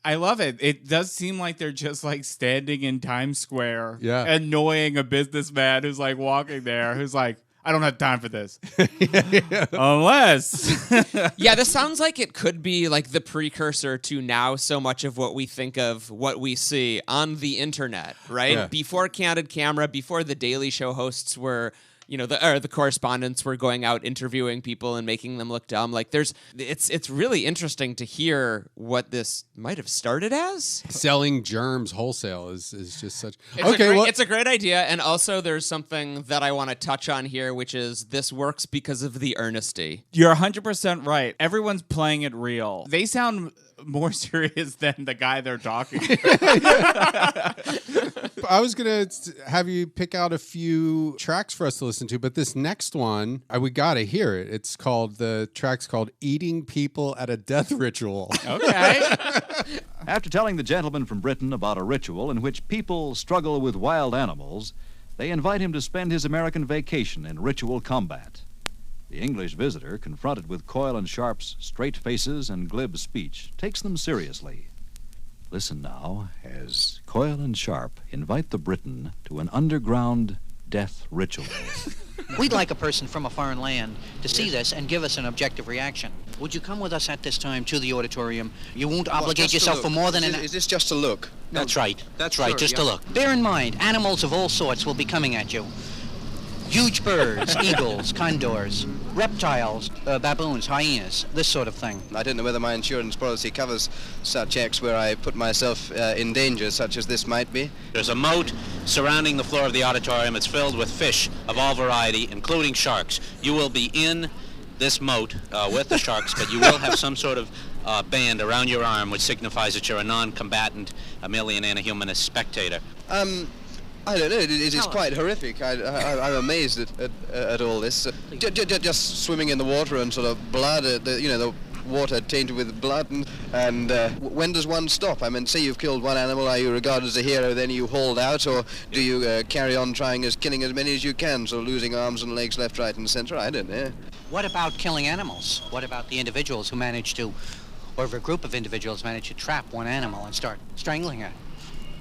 Speaker 3: I love it. It does seem like they're just like standing in Times Square,
Speaker 2: Yeah.
Speaker 3: annoying a businessman who's like walking there, who's like, I don't have time for this. Unless.
Speaker 4: Yeah, this sounds like it could be like the precursor to now so much of what we think of what we see on the internet, right?
Speaker 2: Yeah.
Speaker 4: Before Candid Camera, before the Daily Show hosts were, the correspondents were going out interviewing people and making them look dumb. Like it's really interesting to hear what this might have started as.
Speaker 2: Selling germs wholesale is just such.
Speaker 4: It's a great idea, and also there's something that I want to touch on here, which is this works because of the earnesty.
Speaker 3: You're 100% right. Everyone's playing it real. They sound more serious than the guy they're talking to.
Speaker 2: I was gonna have you pick out a few tracks for us to listen to, but this next one, we gotta hear it. The track's called "Eating People at a Death Ritual."
Speaker 3: Okay.
Speaker 5: After telling the gentleman from Britain about a ritual in which people struggle with wild animals, they invite him to spend his American vacation in ritual combat. The English visitor, confronted with Coyle and Sharpe's straight faces and glib speech, takes them seriously. Listen now as Coyle and Sharpe invite the Briton to an underground death ritual.
Speaker 6: We'd like a person from a foreign land to see this and give us an objective reaction. Would you come with us at this time to the auditorium? You won't obligate yourself for more than an...
Speaker 9: Is this just a look?
Speaker 8: That's right. That's right.
Speaker 9: Sure,
Speaker 8: Just
Speaker 9: yeah.
Speaker 8: a look.
Speaker 6: Bear in mind, animals of all sorts will be coming at you. Huge birds, eagles, condors, reptiles, baboons, hyenas, this sort of thing.
Speaker 9: I don't know whether my insurance policy covers such acts where I put myself in danger, such as this might be.
Speaker 8: There's a moat surrounding the floor of the auditorium. It's filled with fish of all variety, including sharks. You will be in this moat with the sharks, but you will have some sort of band around your arm which signifies that you're a non-combatant, a merely an anti-humanist spectator.
Speaker 9: I don't know, it is quite horrific. I'm amazed at all this. Just swimming in the water and sort of blood, the water tainted with blood, and when does one stop? I mean, say you've killed one animal, are you regarded as a hero, then you hauled out, or do you carry on killing as many as you can, so losing arms and legs left, right, and centre? I don't know.
Speaker 6: What about killing animals? What about the individuals who manage to, or if a group of individuals manage to trap one animal and start strangling it?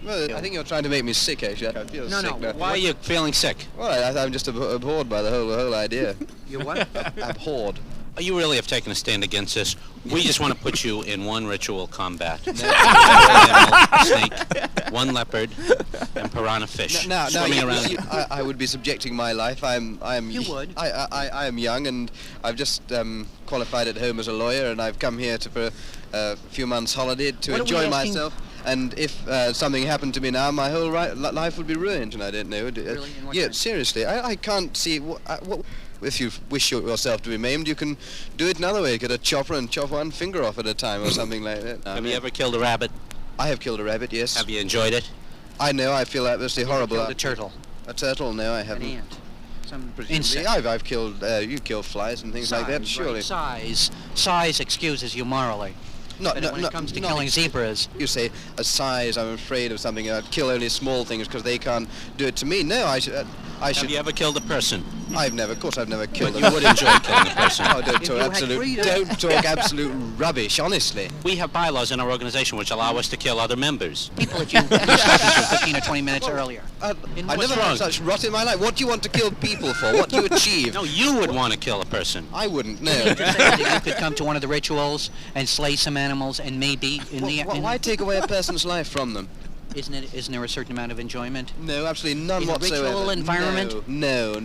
Speaker 9: Well, I think you're trying to make me sick, actually. I feel sick now.
Speaker 8: Why are you feeling sick?
Speaker 9: Well, I'm just abhorred by the whole idea.
Speaker 6: You what?
Speaker 9: Abhorred.
Speaker 8: You really have taken a stand against this. We just want to put you in one ritual combat. Snake, one leopard, and piranha fish swimming around.
Speaker 9: I would be subjecting my life.
Speaker 6: You would.
Speaker 9: I am young, and I've just qualified at home as a lawyer, and I've come here for a few months' holiday to enjoy myself. And if something happened to me now, my whole life would be ruined, and I don't know.
Speaker 6: Really? In what
Speaker 9: Yeah,
Speaker 6: sense?
Speaker 9: seriously, I can't see what. If you wish yourself to be maimed, you can do it another way. Get a chopper and chop one finger off at a time, or something like that.
Speaker 8: Have you ever killed a rabbit?
Speaker 9: I have killed a rabbit, yes.
Speaker 8: Have you enjoyed it?
Speaker 9: I know. I feel absolutely horrible.
Speaker 6: Killed a turtle,
Speaker 9: A turtle? No, I
Speaker 6: an
Speaker 9: haven't.
Speaker 6: ant, some
Speaker 9: Presumably,
Speaker 6: insect.
Speaker 9: I've killed. You kill flies and things like that,
Speaker 6: Size,
Speaker 9: surely.
Speaker 6: right. Size excuses you morally. But when it comes to killing zebras,
Speaker 9: You say a size. I'm afraid of something. I'd kill only small things because they can't do it to me. No, I should.
Speaker 8: Have you ever killed a person?
Speaker 9: Of course, I've never killed.
Speaker 8: But you would enjoy killing a person.
Speaker 9: Oh, don't talk absolute rubbish. Honestly.
Speaker 8: We have bylaws in our organization which allow us to kill other members.
Speaker 6: people that you've spoken to 15 or 20 minutes earlier.
Speaker 9: I've
Speaker 6: what's
Speaker 9: never
Speaker 8: wrong?
Speaker 9: had such rot in my life. What do you want to kill people for? What do you achieve?
Speaker 8: No, you would want to kill a person.
Speaker 9: I wouldn't. No.
Speaker 6: You just said that you could come to one of the rituals and slay some animals and maybe
Speaker 9: Why take away a person's life from them?
Speaker 6: Isn't there a certain amount of enjoyment?
Speaker 9: No, absolutely none
Speaker 6: In a
Speaker 9: whatsoever.
Speaker 6: ritual environment?
Speaker 9: No.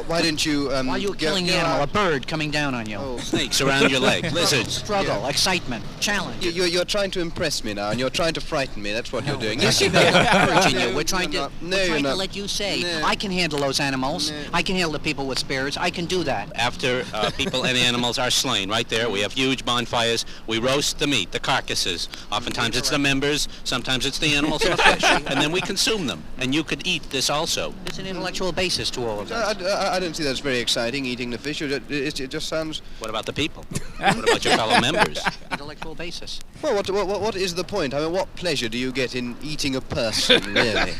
Speaker 9: Why don't you?
Speaker 6: While you're killing the animal, a bird coming down on you.
Speaker 9: Oh.
Speaker 8: Snakes around your leg, lizards.
Speaker 6: Struggle, excitement, challenge.
Speaker 9: You're trying to impress me now, and you're trying to frighten me. That's what you're doing.
Speaker 6: Yes, you courage in you. We're trying to
Speaker 9: you're not.
Speaker 6: let you say,
Speaker 9: No.
Speaker 6: I can handle those animals.
Speaker 9: No.
Speaker 6: I can handle the people with spears. I can do that.
Speaker 8: After people and animals are slain, right there, we have huge bonfires. We roast the meat, the carcasses. Oftentimes it's the members, sometimes it's the animals and the fish, and then we consume them. And you could eat this also.
Speaker 6: There's an intellectual basis to all of this.
Speaker 9: I don't see that's very exciting. Eating the fish. It just sounds.
Speaker 8: What about the people? What about your fellow members?
Speaker 6: Intellectual basis.
Speaker 9: Well, what is the point? I mean, what pleasure do you get in eating a person, really?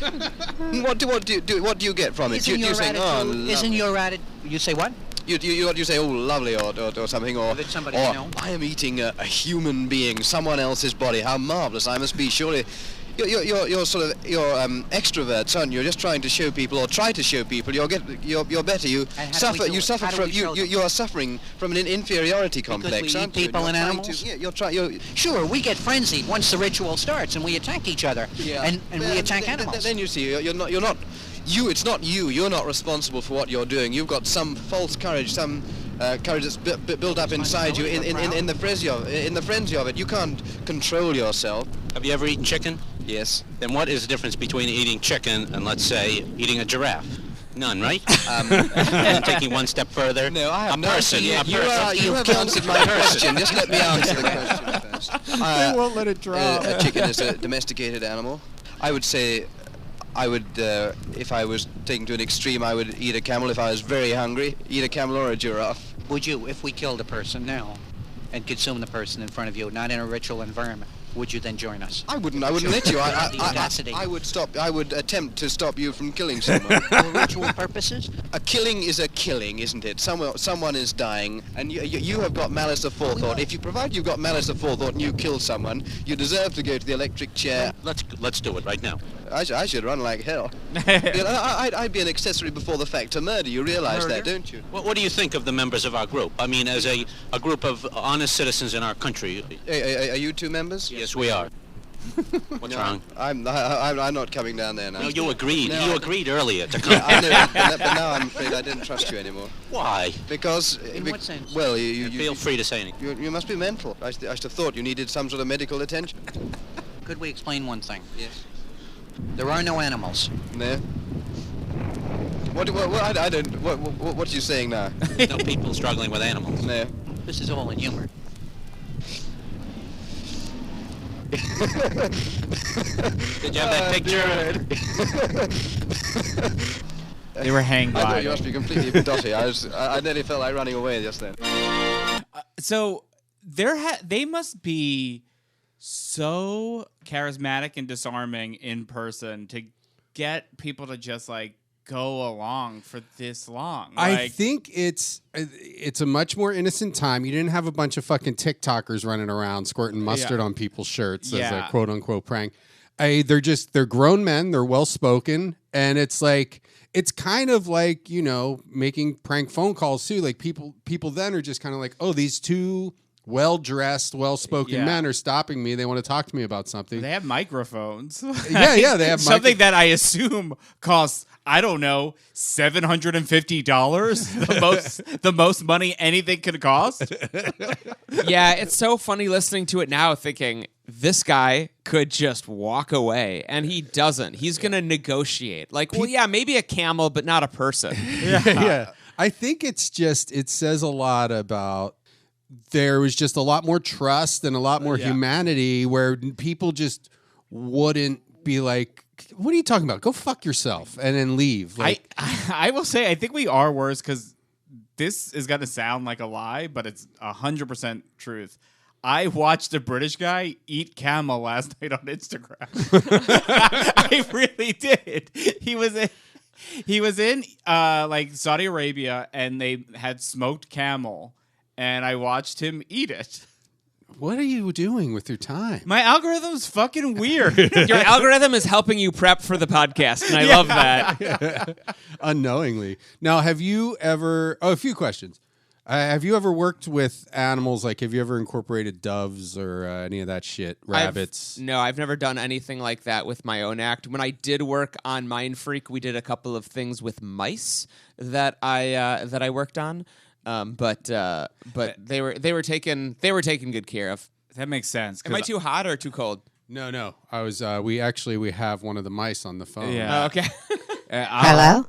Speaker 9: What do you get from it?
Speaker 6: Isn't your
Speaker 9: say,
Speaker 6: attitude? Isn't your attitude? You say what?
Speaker 9: You say, oh, lovely, or something, or
Speaker 6: If it's somebody you know.
Speaker 9: I am eating a human being, someone else's body. How marvelous I must be! Surely, you're sort of extroverts, aren't you? You're just trying to show people, or try to show people. You're better. You
Speaker 6: And how do we
Speaker 9: suffer.
Speaker 6: do
Speaker 9: You
Speaker 6: it?
Speaker 9: suffer
Speaker 6: How do
Speaker 9: from
Speaker 6: we show them?
Speaker 9: you are suffering from an inferiority complex,
Speaker 6: we eat
Speaker 9: aren't you?
Speaker 6: people
Speaker 9: You're
Speaker 6: and
Speaker 9: trying
Speaker 6: animals?
Speaker 9: To, yeah, you're trying.
Speaker 6: Sure, we get frenzied once the ritual starts, and we attack each other, and we attack animals.
Speaker 9: Then you see, you're not. It's not you. You're not responsible for what you're doing. You've got some false courage, some courage that's built up inside you in the frenzy of it. You can't control yourself.
Speaker 8: Have you ever eaten chicken?
Speaker 9: Yes.
Speaker 8: Then what is the difference between eating chicken and, let's say, eating a giraffe? None, right? And taking one step further,
Speaker 9: No, I have
Speaker 8: a person.
Speaker 9: You have
Speaker 6: killed
Speaker 9: answered my question. Just let me answer the question first.
Speaker 2: They won't let it drop.
Speaker 9: A chicken is a domesticated animal. I would say, if I was taken to an extreme, I would eat a camel. If I was very hungry, eat a camel or a giraffe.
Speaker 6: Would you, if we killed a person now, and consumed the person in front of you, not in a ritual environment? would you then join us?
Speaker 9: I wouldn't let you.
Speaker 6: The audacity.
Speaker 9: I would stop. I would attempt to stop you from killing someone.
Speaker 6: For ritual purposes?
Speaker 9: A killing is a killing, isn't it? Someone is dying, and you have got malice of forethought. If you provide you've got malice of forethought and you kill someone, you deserve to go to the electric chair.
Speaker 8: Let's do it right now.
Speaker 9: I should run like hell. I'd be an accessory before the fact to murder. You realise that, don't you?
Speaker 8: What do you think of the members of our group? I mean, as a group of honest citizens in our country.
Speaker 9: Are you two members?
Speaker 8: Yes, we are. What's wrong?
Speaker 9: I'm not coming down there now.
Speaker 8: No, you agreed.
Speaker 9: No,
Speaker 8: you agreed earlier to come.
Speaker 9: I know, but now I'm afraid I didn't trust you anymore.
Speaker 8: Why?
Speaker 9: Because...
Speaker 6: In what sense?
Speaker 9: Well,
Speaker 8: feel free to say anything.
Speaker 9: You must be mental. I should have thought you needed some sort of medical attention.
Speaker 6: Could we explain one thing?
Speaker 9: Yes.
Speaker 6: There are no animals.
Speaker 9: No. What are you saying now?
Speaker 8: No people struggling with animals.
Speaker 9: No.
Speaker 6: This is all in humor.
Speaker 8: Did you have that picture?
Speaker 1: They were hang
Speaker 9: I thought you
Speaker 1: gliding.
Speaker 9: must be completely dotty. I nearly felt like running away just then.
Speaker 3: So they must be so charismatic and disarming in person to get people to just like go along for this long.
Speaker 2: I think it's a much more innocent time. You didn't have a bunch of fucking TikTokers running around squirting mustard on people's shirts as a quote unquote prank. They're grown men. They're well spoken, and it's kind of like, you know, making prank phone calls too. Like people then are just kind of like, oh, these two well-dressed, well-spoken men are stopping me. They want to talk to me about something.
Speaker 3: They have microphones.
Speaker 2: Yeah, they have
Speaker 3: something that I assume costs, I don't know, $750. the most money anything could cost.
Speaker 4: Yeah, it's so funny listening to it now, thinking this guy could just walk away, and he doesn't. He's gonna negotiate. Like, well, yeah, maybe a camel, but not a person.
Speaker 2: Yeah. I think it says a lot about. There was just a lot more trust and a lot more humanity where people just wouldn't be like, what are you talking about? Go fuck yourself and then leave. Like,
Speaker 3: I will say, I think we are worse because this is going to sound like a lie, but it's 100% truth. I watched a British guy eat camel last night on Instagram. I really did. He was in like Saudi Arabia, and they had smoked camel. And I watched him eat it.
Speaker 2: What are you doing with your time?
Speaker 3: My algorithm's fucking weird.
Speaker 4: Your algorithm is helping you prep for the podcast, and I love that.
Speaker 2: Unknowingly. Now, have you ever... Oh, a few questions. Have you ever worked with animals? Like, have you ever incorporated doves or any of that shit? Rabbits?
Speaker 4: No, I've never done anything like that with my own act. When I did work on Mind Freak, we did a couple of things with mice that I worked on. But they were taken good care of.
Speaker 3: That makes sense.
Speaker 4: Am I too hot or too cold?
Speaker 2: No. I was. We have one of the mice on the phone.
Speaker 3: Yeah.
Speaker 4: Oh, okay.
Speaker 10: Hello?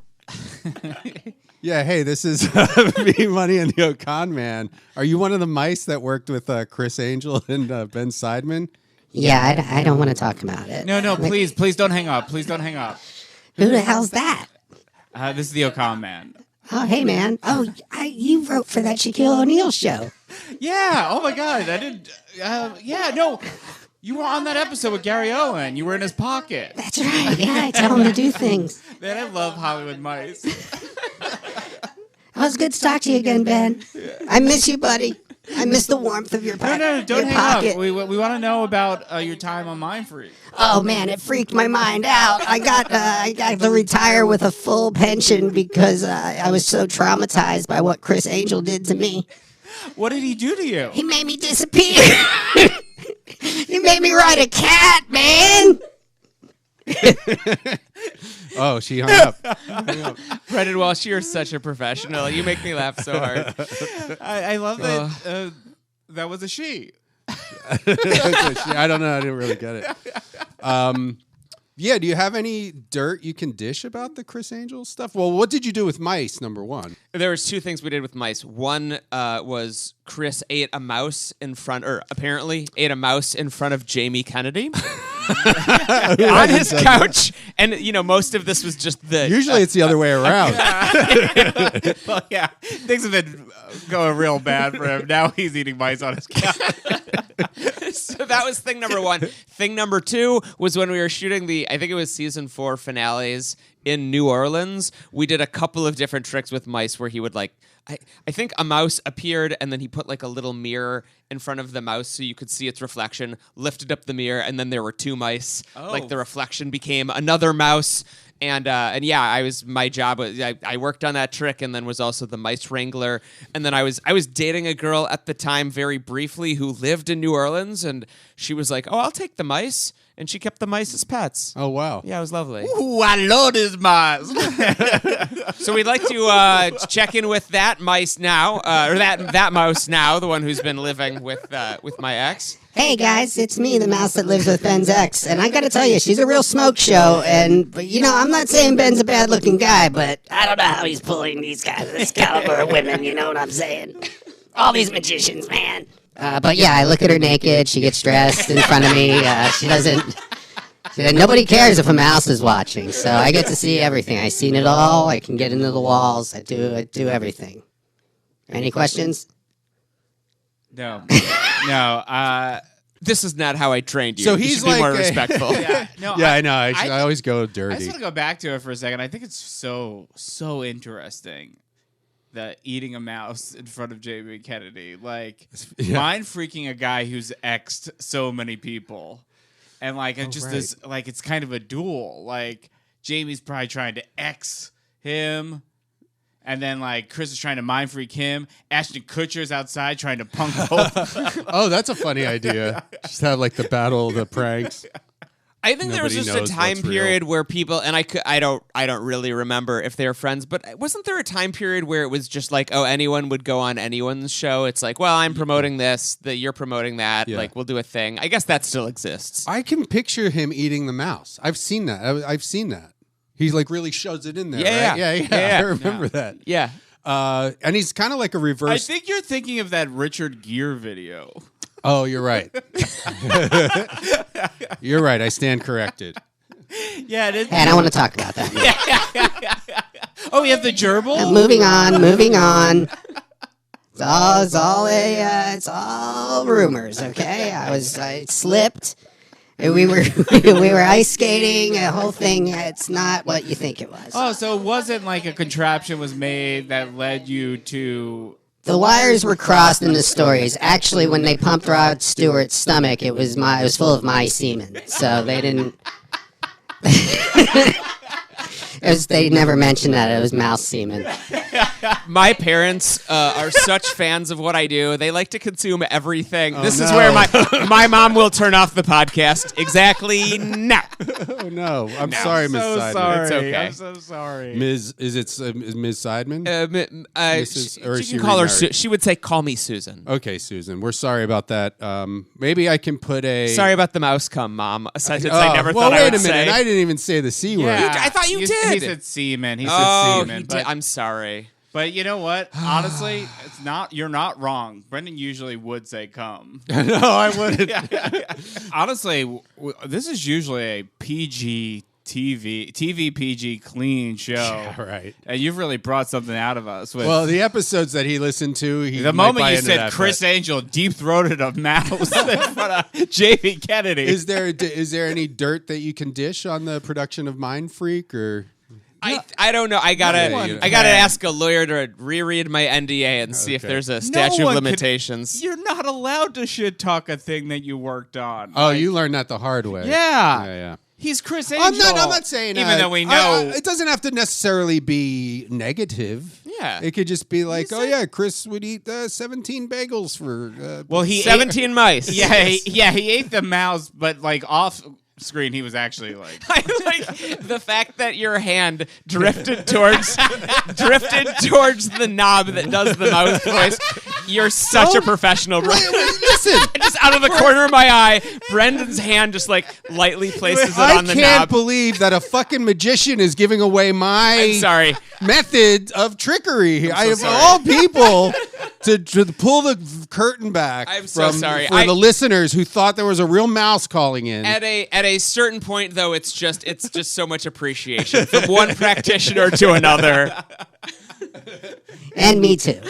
Speaker 2: Yeah. Hey, this is me, Money, and the O'Con Man. Are you one of the mice that worked with Chris Angel and Ben Seidman?
Speaker 10: Yeah, I don't want to talk about it.
Speaker 3: No, please don't hang up. Please don't hang up.
Speaker 10: Who the hell's that?
Speaker 3: This is the O'Con Man.
Speaker 10: Oh, hey, man. Oh, you wrote for that Shaquille O'Neal show.
Speaker 3: Yeah. Oh my God. I did. No. You were on that episode with Gary Owen. You were in his pocket.
Speaker 10: That's right. Yeah, I tell him to do things.
Speaker 3: Man, I love Hollywood mice.
Speaker 10: Oh, it's good to talk to you again, Ben. I miss you, buddy. I miss the warmth of your pocket.
Speaker 3: No, don't
Speaker 10: your
Speaker 3: hang
Speaker 10: pocket.
Speaker 3: up. We want to know about your time on Mind Freak.
Speaker 10: Oh man, it freaked my mind out. I got to retire with a full pension because I was so traumatized by what Chris Angel did to me.
Speaker 3: What did he do to you?
Speaker 10: He made me disappear. He made me ride a cat, man.
Speaker 2: Oh, she hung up.
Speaker 4: Brendan Walsh, you're such a professional. You make me laugh so hard.
Speaker 3: I love that. That was a she.
Speaker 2: I don't know. I didn't really get it. Yeah, do you have any dirt you can dish about the Chris Angel stuff? Well, what did you do with mice, number one?
Speaker 4: There was two things we did with mice. One was Chris apparently ate a mouse in front of Jamie Kennedy on his couch. And, most of this was just the...
Speaker 2: Usually it's the other way around.
Speaker 3: Well, yeah, things have been going real bad for him. Now he's eating mice on his couch.
Speaker 4: So that was thing number one. Thing number two was when we were shooting I think it was season 4 finales in New Orleans. We did a couple of different tricks with mice where he would I think a mouse appeared and then he put like a little mirror in front of the mouse so you could see its reflection, lifted up the mirror, and then there were 2 mice. Like the reflection became another mouse. And yeah, my job was I worked on that trick and then was also the mice wrangler. And then I was dating a girl at the time very briefly who lived in New Orleans, and she was like, "Oh, I'll take the mice." And she kept the mice as pets.
Speaker 2: Oh, wow.
Speaker 4: Yeah, it was lovely.
Speaker 3: Ooh, I love this mice.
Speaker 4: So we'd like to check in with that mice now, or that mouse now, the one who's been living with my ex.
Speaker 10: Hey guys, it's me, the mouse that lives with Ben's ex, and I gotta tell you, she's a real smoke show. But I'm not saying Ben's a bad-looking guy, but I don't know how he's pulling these guys, this caliber of women. You know what I'm saying? All these magicians, man. But yeah, I look at her naked. She gets dressed in front of me. She doesn't. Nobody cares if a mouse is watching, so I get to see everything. I've seen it all. I can get into the walls. I do everything. Any questions?
Speaker 3: No.
Speaker 4: This is not how I trained you.
Speaker 2: So
Speaker 4: You
Speaker 2: he's
Speaker 4: should be
Speaker 2: like
Speaker 4: more
Speaker 2: a-
Speaker 4: respectful.
Speaker 3: Yeah,
Speaker 2: I know. I always go
Speaker 3: I
Speaker 2: dirty.
Speaker 3: just want to go back to it for a second. I think it's so interesting that eating a mouse in front of Jamie Kennedy, mind freaking a guy who's X'd so many people, and this it's kind of a duel. Like Jamie's probably trying to X him. And then, Chris is trying to mind freak him. Ashton Kutcher's outside trying to punk both.
Speaker 2: Oh, that's a funny idea. Just have, the battle of the pranks.
Speaker 4: I think there was
Speaker 2: Nobody
Speaker 4: just a
Speaker 2: knows
Speaker 4: time
Speaker 2: what's
Speaker 4: period where people, and I don't really remember if they were friends, but wasn't there a time period where it was just anyone would go on anyone's show? It's well, I'm promoting this, that you're promoting that,
Speaker 2: Yeah.
Speaker 4: we'll do a thing. I guess that still exists.
Speaker 2: I can picture him eating the mouse. I've seen that. I've seen that. He really shows it in there, right? Yeah. I remember that.
Speaker 4: Yeah.
Speaker 2: And he's kind of like a reverse.
Speaker 3: I think you're thinking of that Richard Gere video.
Speaker 2: Oh, you're right. You're right. I stand corrected.
Speaker 3: Yeah, it is.
Speaker 10: And I want to talk about that.
Speaker 3: Oh, you have the gerbil?
Speaker 10: Moving on. It's all rumors, okay? I slipped. We were ice skating, a whole thing. It's not what you think it was.
Speaker 3: Oh, so it wasn't like a contraption was made that led you to...
Speaker 10: The wires were crossed in the stories. Actually, when they pumped Rod Stewart's stomach, it was full of my semen. So they didn't... They never mentioned that it was mouse semen.
Speaker 4: My parents are such fans of what I do. They like to consume everything.
Speaker 2: Oh,
Speaker 4: This is
Speaker 2: no.
Speaker 4: where my mom will turn off the podcast exactly now.
Speaker 2: Oh, no. I'm sorry, Ms.
Speaker 3: So
Speaker 2: Seidman.
Speaker 3: sorry.
Speaker 4: It's okay.
Speaker 3: I'm so sorry.
Speaker 2: Ms. Is it Ms. Seidman? Mrs. or is
Speaker 4: She
Speaker 2: she
Speaker 4: can call her.
Speaker 2: remarried?
Speaker 4: She would say, "Call me Susan."
Speaker 2: Okay, Susan. We're sorry about that. Maybe I can put a...
Speaker 4: Sorry about the mouse cum, Mom. A sentence
Speaker 2: Oh,
Speaker 4: I never
Speaker 2: well,
Speaker 4: thought I would
Speaker 2: wait a minute.
Speaker 4: say.
Speaker 2: I didn't even say the C word.
Speaker 4: I thought you did.
Speaker 3: He said semen. He said
Speaker 4: Oh,
Speaker 3: semen.
Speaker 4: he
Speaker 3: but,
Speaker 4: did. I'm sorry.
Speaker 3: but you know what? Honestly, you're not wrong. Brendan usually would say come.
Speaker 2: No, I wouldn't.
Speaker 3: Honestly, this is usually a PG TV PG clean show.
Speaker 2: Yeah, right.
Speaker 3: And you've really brought something out of us. With
Speaker 2: Well, the episodes that he listened to,
Speaker 3: the moment you said Chris Angel deep-throated a mouse in front of Jamie Kennedy.
Speaker 2: Is there any dirt that you can dish on the production of Mind Freak or?
Speaker 4: I don't know. I gotta
Speaker 2: one
Speaker 4: ask a lawyer to reread my NDA and see if
Speaker 2: Okay.
Speaker 4: there's a statute of
Speaker 3: one can-
Speaker 4: limitations.
Speaker 3: You're not allowed to shit talk a thing that you worked on.
Speaker 2: Oh, you learned that the hard way.
Speaker 3: Yeah.
Speaker 2: Yeah.
Speaker 3: He's Chris Angel.
Speaker 2: I'm not saying
Speaker 3: even though we know
Speaker 2: it doesn't have to necessarily be negative.
Speaker 4: Yeah.
Speaker 2: It could just be like, oh yeah, Chris would eat 17 bagels for.
Speaker 3: well, he
Speaker 4: 17 mice.
Speaker 3: Ate, he ate the mouse, but off screen, he was actually
Speaker 4: I like the fact that your hand drifted towards the knob that does the mouse voice. You're such a professional.
Speaker 2: Listen,
Speaker 4: Just out of the corner of my eye, Brendan's hand just lightly places it
Speaker 2: I
Speaker 4: on the
Speaker 2: can't
Speaker 4: knob.
Speaker 2: believe that a fucking magician is giving away my
Speaker 4: I'm sorry.
Speaker 2: method of trickery. I of
Speaker 4: sorry.
Speaker 2: all people to pull the curtain back.
Speaker 4: I'm so sorry.
Speaker 2: For the listeners who thought there was a real mouse calling in.
Speaker 4: At a certain point, though, it's just so much appreciation from one practitioner to another.
Speaker 10: And me too.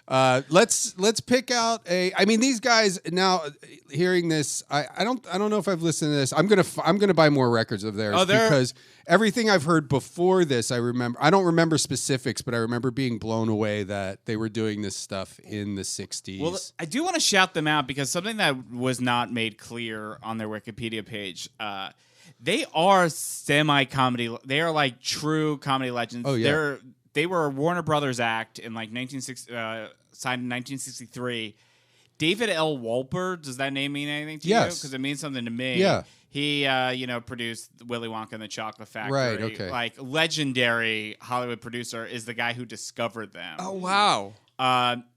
Speaker 2: Let's pick out a. I mean, these guys now. Hearing this, I don't know if I've listened to this. I'm gonna buy more records of theirs because everything I've heard before this, I remember. I don't remember specifics, but I remember being blown away that they were doing this stuff in the '60s.
Speaker 3: Well, I do want to shout them out because something that was not made clear on their Wikipedia page. They are semi-comedy. They are like true comedy legends.
Speaker 2: Oh yeah.
Speaker 3: They were a Warner Brothers act in like signed in 1963. David L. Wolper, does that name mean anything to you? Because it means something to me.
Speaker 2: Yeah.
Speaker 3: He, produced Willy Wonka and the Chocolate Factory.
Speaker 2: Right, okay.
Speaker 3: Like, legendary Hollywood producer is the guy who discovered them.
Speaker 4: Oh, wow.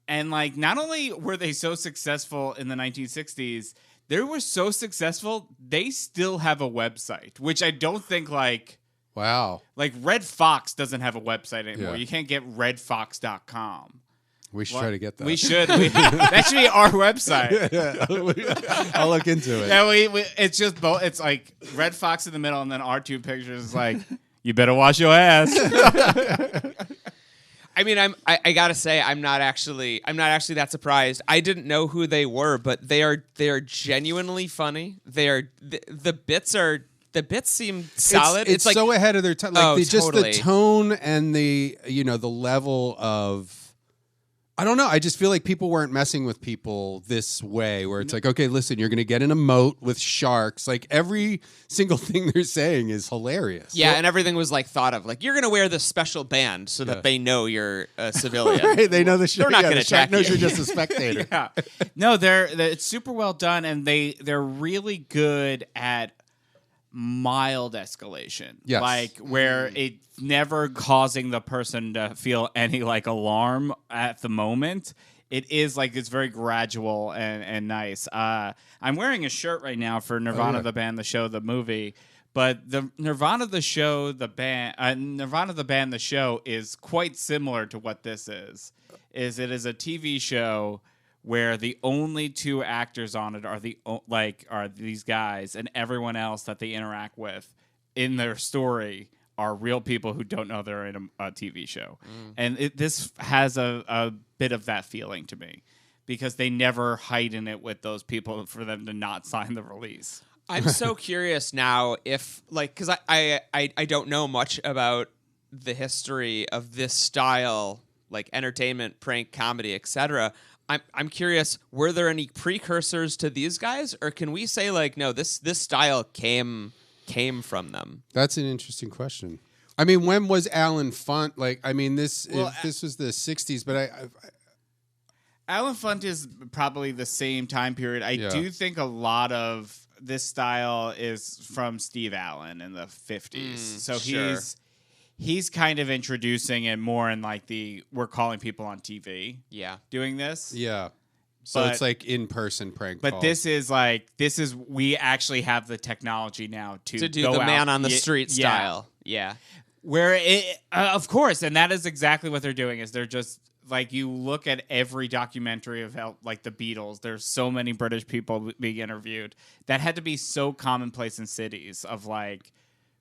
Speaker 3: And, like, not only were they so successful in the 1960s, they were so successful, they still have a website, which I don't think, like...
Speaker 2: Wow.
Speaker 3: Like, Red Fox doesn't have a website anymore.
Speaker 2: Yeah.
Speaker 3: You can't get redfox.com.
Speaker 2: We should try to get that.
Speaker 3: We should. That should be our website.
Speaker 2: I'll look into it.
Speaker 3: Yeah, it's just both. It's like Red Fox in the middle, and then our two pictures is like, you better wash your ass.
Speaker 4: I mean, I gotta say, I'm not actually that surprised. I didn't know who they were, but they are genuinely funny. The bits seem solid.
Speaker 2: It's like, so ahead of their time. Like
Speaker 4: totally.
Speaker 2: Just the tone and the the level of. I don't know. I just feel like people weren't messing with people this way, where it's like, okay, listen, you're going to get in a moat with sharks. Like every single thing they're saying is hilarious.
Speaker 4: Yeah, and everything was like thought of. Like you're going to wear this special band so that they know you're a civilian.
Speaker 2: Right, they know the shark.
Speaker 4: They're not going to attack
Speaker 2: knows
Speaker 4: you.
Speaker 2: you're just a spectator.
Speaker 3: Yeah. No, it's super well done, and they're really good at mild escalation.
Speaker 2: Yes.
Speaker 3: Like where it's never causing the person to feel any like alarm at the moment. It is like it's very gradual and nice. I'm wearing a shirt right now for Nirvana the band, the show, the movie. But the Nirvana the show, the band, Nirvana the band, the show is quite similar to what this is. It is a TV show where the only two actors on it are these guys, and everyone else that they interact with in their story are real people who don't know they're in a TV show. And this has a bit of that feeling to me because they never heighten it with those people for them to not sign the release.
Speaker 4: I'm so curious now if, like, because I don't know much about the history of this style, like entertainment, prank, comedy, etc. I'm curious, were there any precursors to these guys, or can we say like, no, this style came from them?
Speaker 2: That's an interesting question. I mean, when was Alan Funt? Like, I mean, this was the '60s, but
Speaker 3: Alan Funt is probably the same time period. I do think a lot of this style is from Steve Allen in the 50s. So he's kind of introducing it more in like we're calling people on TV.
Speaker 4: Yeah.
Speaker 3: Doing this.
Speaker 2: Yeah. So it's like in-person prank
Speaker 3: But
Speaker 2: calls.
Speaker 3: this is we actually have the technology now to
Speaker 4: do
Speaker 3: go
Speaker 4: the man
Speaker 3: out.
Speaker 4: on the street style. Yeah.
Speaker 3: Where of course, and that is exactly what they're doing is they're just like you look at every documentary of how, like the Beatles, there's so many British people being interviewed that had to be so commonplace in cities of like,